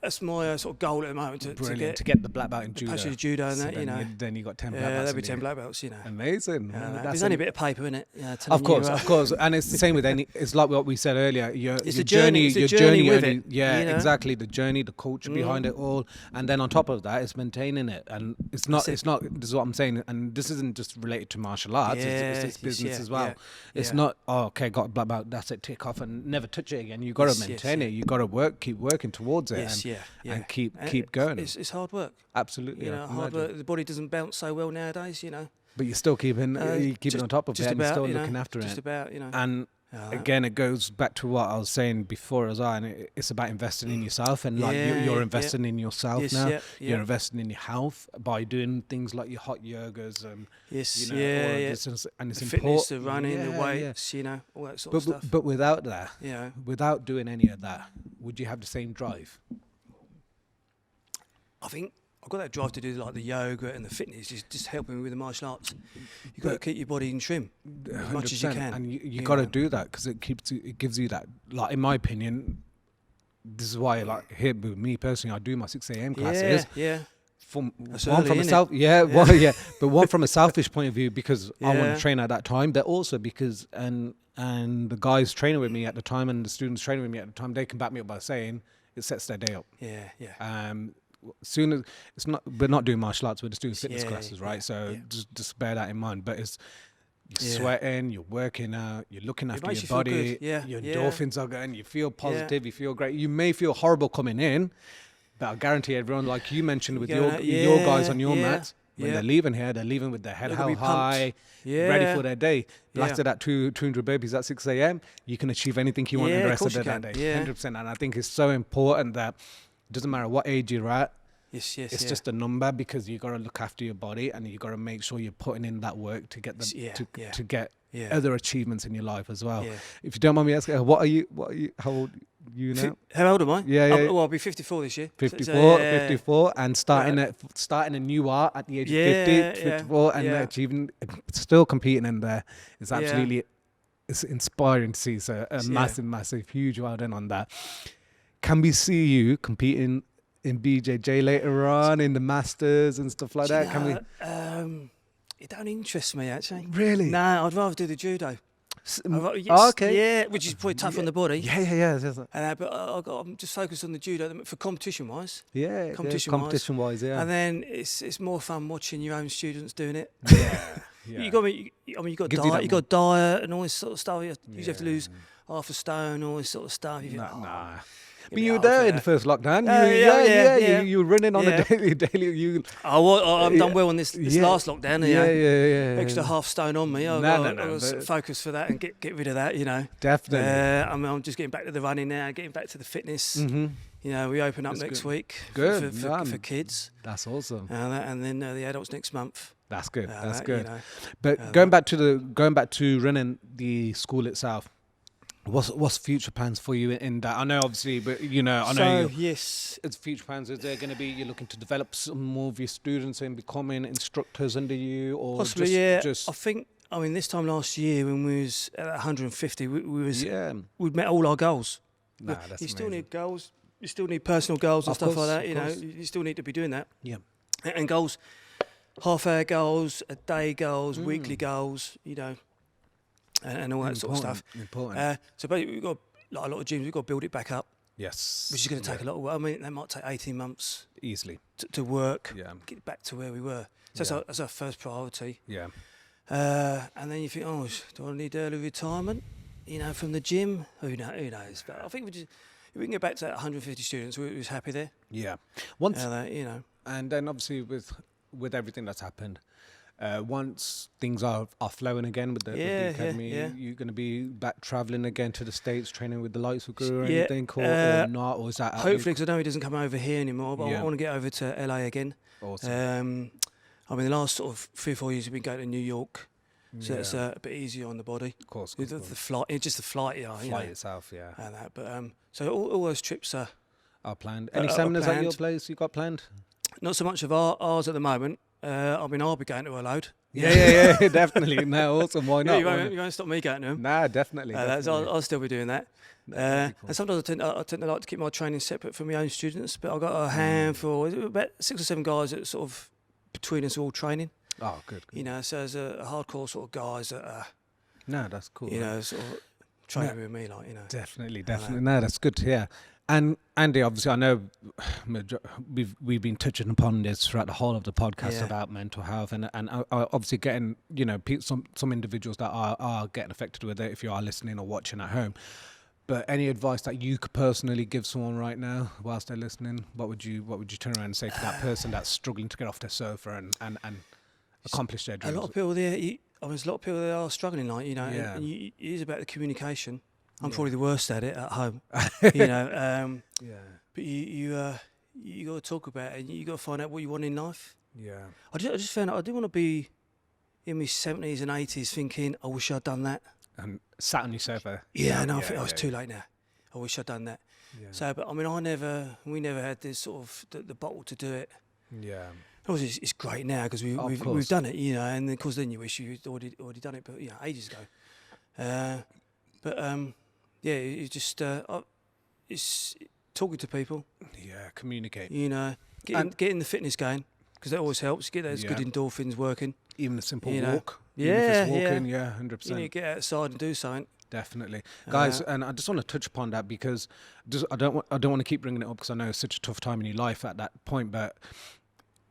that's my sort of goal at the moment to get the black belt in judo. Actually, judo and so that, you know. Then you got 10 black belts. There'll be 10 black belts, you know. Amazing. There's only a bit of paper in it. Of course, and it's the same with any. It's like what we said earlier. It's the journey. It's the journey with it. Yeah, you know? Exactly. The journey, the culture behind it all, and then on top of that, it's maintaining it. And it's not. This is what I'm saying. And this isn't just related to martial arts. It's business as well. It's not. Got a black belt. That's it. Tick off and never touch it again. You got to maintain it. You got to keep working towards it. And keep going. It's hard work. Absolutely. You know, hard work. The body doesn't bounce so well nowadays, you know. But you're still keeping on top of it and still looking after it. Just about, you know. And again, it goes back to what I was saying before as well. And it's about investing in yourself. And like you're investing in yourself now. You're investing in your health by doing things like your hot yogas and and it's the fitness, important. the running, the weights, you know, all that sort of stuff. But without that, without doing any of that, would you have the same drive? I think I've got that drive to do like the yoga and the fitness, just helping with the martial arts. You've got to keep your body in trim as much as you can. And you got to do that because it gives you that, like in my opinion, this is why like here with me personally, I do my 6 a.m. classes. But one from a selfish point of view because I want to train at that time, but also because and the guys training with me at the time and the students training with me at the time, they can back me up by saying it sets their day up. soon as we're not doing martial arts, we're just doing fitness classes, right? So just bear that in mind. But you're sweating, you're working out, you're looking after your body, your endorphins are going, you feel positive, you feel great. You may feel horrible coming in, but I guarantee everyone, like you mentioned with your guys on your mats, when they're leaving here, they're leaving with their head held high, ready for their day. Blasted at 200 burpees at 6 a.m., you can achieve anything you want in the rest of the day. 100%. And I think it's so important that it doesn't matter what age you're at, it's just a number, because you got to look after your body and you got to make sure you're putting in that work to get to get other achievements in your life as well. If you don't mind me asking, how old are you now? How old am I? Well, I'll be 54 this year. 54, and starting a new art at the age of 50, 54, and achieving, still competing in there. It's absolutely it's inspiring to see. So a massive, huge well done on that. Can we see you competing in BJJ later on, in the Masters and stuff like that? Can we? It don't interest me, actually. Really? No, I'd rather do the judo. Okay. Yeah, which is probably tough on the body. Yeah. But I'm just focused on the judo for competition-wise. Yeah, competition-wise, yeah. And then it's more fun watching your own students doing it. Yeah. You got diet, you got diet and all this sort of stuff. You have to lose half a stone, all this sort of stuff. Nah. But you were there in the first lockdown. You were running on a daily. I'm done well on this last lockdown. Yeah. Extra half stone on me. I was focused for that and get rid of that. Definitely. I'm just getting back to the running now, getting back to the fitness. Mm-hmm. We open up next week for kids. That's awesome. And then the adults next month. That's good. That's good. But going back to running the school itself. What's future plans for you in that? I know, obviously, but yes, it's future plans. Is there going to be, you're looking to develop some more of your students and becoming instructors under you, or possibly? I think. This time last year when we was at 150, we'd met all our goals. That's you still amazing. Need goals. You still need personal goals and of stuff course, like that. You still need to be doing that. Yeah. And goals, half-hour goals, a day goals, weekly goals. And all that sort of stuff. Important. So basically, we've got a lot of gyms. We've got to build it back up. Yes. Which is going to take a lot of work. That might take 18 months easily to work. Get back to where we were. So that's our first priority. Yeah. And then you think, do I need early retirement? From the gym. Who knows? But I think if we can get back to that 150 students, we was happy there. Yeah. And then obviously with everything that's happened. Once things are flowing again with the academy, you're going to be back travelling again to the States, training with the likes of Guru or anything, or not? Or is that hopefully, because I know he doesn't come over here anymore, but I want to get over to LA again. Awesome. The last sort of 3 or 4 years we've been going to New York, so it's a bit easier on the body. Of course. The flight, just the flight, flight itself, and that. But so all those trips are planned. Any seminars at your place you got planned? Not so much of ours at the moment. I'll be going to a load. Yeah, definitely. No, awesome. Why not? You won't stop me going to them. Nah, definitely. I'll still be doing that. And sometimes I tend to like to keep my training separate from my own students. But I've got a handful, about 6 or 7 guys that sort of between us all training. Oh, good. So there's a hardcore sort of guys that are. No, that's cool. Sort of training with me, Definitely. No, that's good to hear. And Andy, obviously, I know we've been touching upon this throughout the whole of the podcast about mental health, and obviously getting some individuals that are getting affected with it. If you are listening or watching at home, but any advice that you could personally give someone right now whilst they're listening, what would you turn around and say to that person that's struggling to get off their sofa and accomplish their dreams? A lot of people there. There's a lot of people that are struggling, and it is about the communication. I'm probably the worst at it at home, But you got to talk about it, and you got to find out what you want in life. Yeah. I just found out I didn't want to be in my 70s and 80s thinking I wish I'd done that. And sat on your sofa. Yeah, I think it's too late now. I wish I'd done that. Yeah. So, but we never had this sort of the bottle to do it. Yeah. Obviously, it's great now because we've done it, and of course then you wish you'd already done it, but ages ago. It's just it's talking to people. Yeah, communicate. Getting the fitness going because that always helps. Get those good endorphins working. Even a simple walk. Yeah, walking, 100%. You need to get outside and do something. Definitely, guys, and I just want to touch upon that because I don't want to keep bringing it up because I know it's such a tough time in your life at that point, but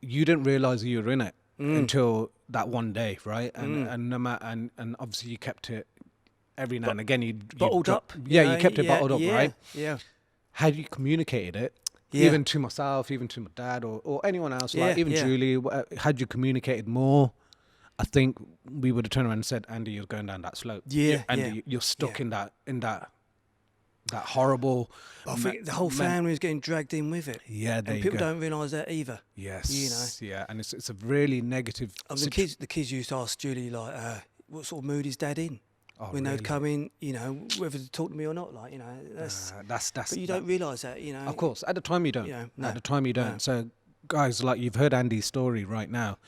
you didn't realize you were in it until that one day, right? And no matter, and obviously you kept it every now and again. You bottled up. Yeah, you kept it bottled up, right? Yeah. Had you communicated it? Yeah. Even to myself, even to my dad, or anyone else, like even Julie, had you communicated more, I think we would have turned around and said, "Andy, you're going down that slope. Andy, you're stuck in that horrible." I think the whole family is getting dragged in with it. Yeah, and people don't realise that either. Yes, and it's a really negative. The kids used to ask Julie like, "What sort of mood is Dad in?" When they'd come in, whether to talk to me or not, like, that's. But you don't realise that, Of course, at the time you don't. At the time you don't. No. So, guys, like you've heard Andy's story right now.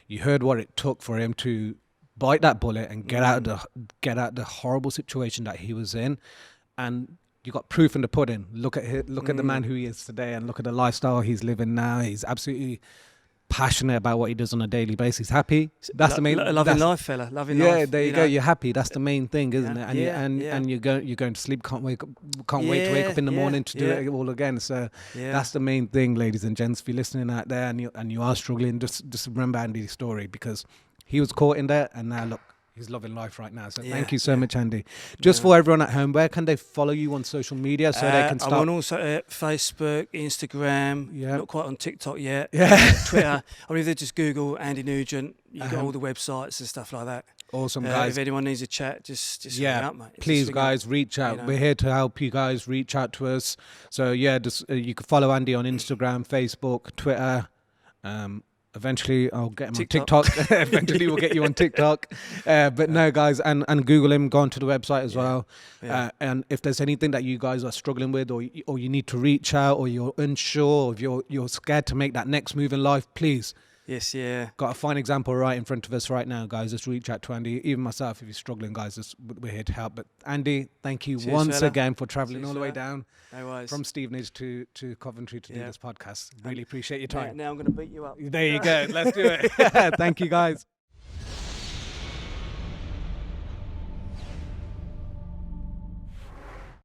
You heard what it took for him to bite that bullet and get out the horrible situation that he was in, and you got proof in the pudding. Look at the man who he is today, and look at the lifestyle he's living now. He's absolutely passionate about what he does on a daily basis. He's happy. That's the main. Loving life, fella. Loving life. Yeah, there you go. You're happy. That's the main thing, isn't it? And you're going to sleep. Can't wait to wake up in the morning to do it all again. So that's the main thing, ladies and gents. If you're listening out there and you are struggling, just remember Andy's story because he was caught in there, and now look, he's loving life right now. So thank you so much, Andy. Just for everyone at home, where can they follow you on social media so they can start? I'm on also Facebook, Instagram. Not quite on TikTok yet. Twitter. I mean, if they just Google Andy Nugent, you get all the websites and stuff like that. Awesome, guys. If anyone needs a chat, just hit me up, mate. Please, guys, reach out. We're here to help you guys. Reach out to us. So just you can follow Andy on Instagram, Facebook, Twitter. Eventually, I'll get him on TikTok. Eventually, we'll get you on TikTok. But no, guys, and Google him. Go onto the website as well. And if there's anything that you guys are struggling with, or you need to reach out, or you're unsure, or if you're scared to make that next move in life, please. Yes, Got a fine example right in front of us right now, guys. Just reach out to Andy. Even myself, if you're struggling, guys, we're here to help. But Andy, thank you once again for travelling all the way down from Stevenage to Coventry to do this podcast. Really appreciate your time. Now I'm going to beat you up. There you go. Let's do it. Thank you, guys.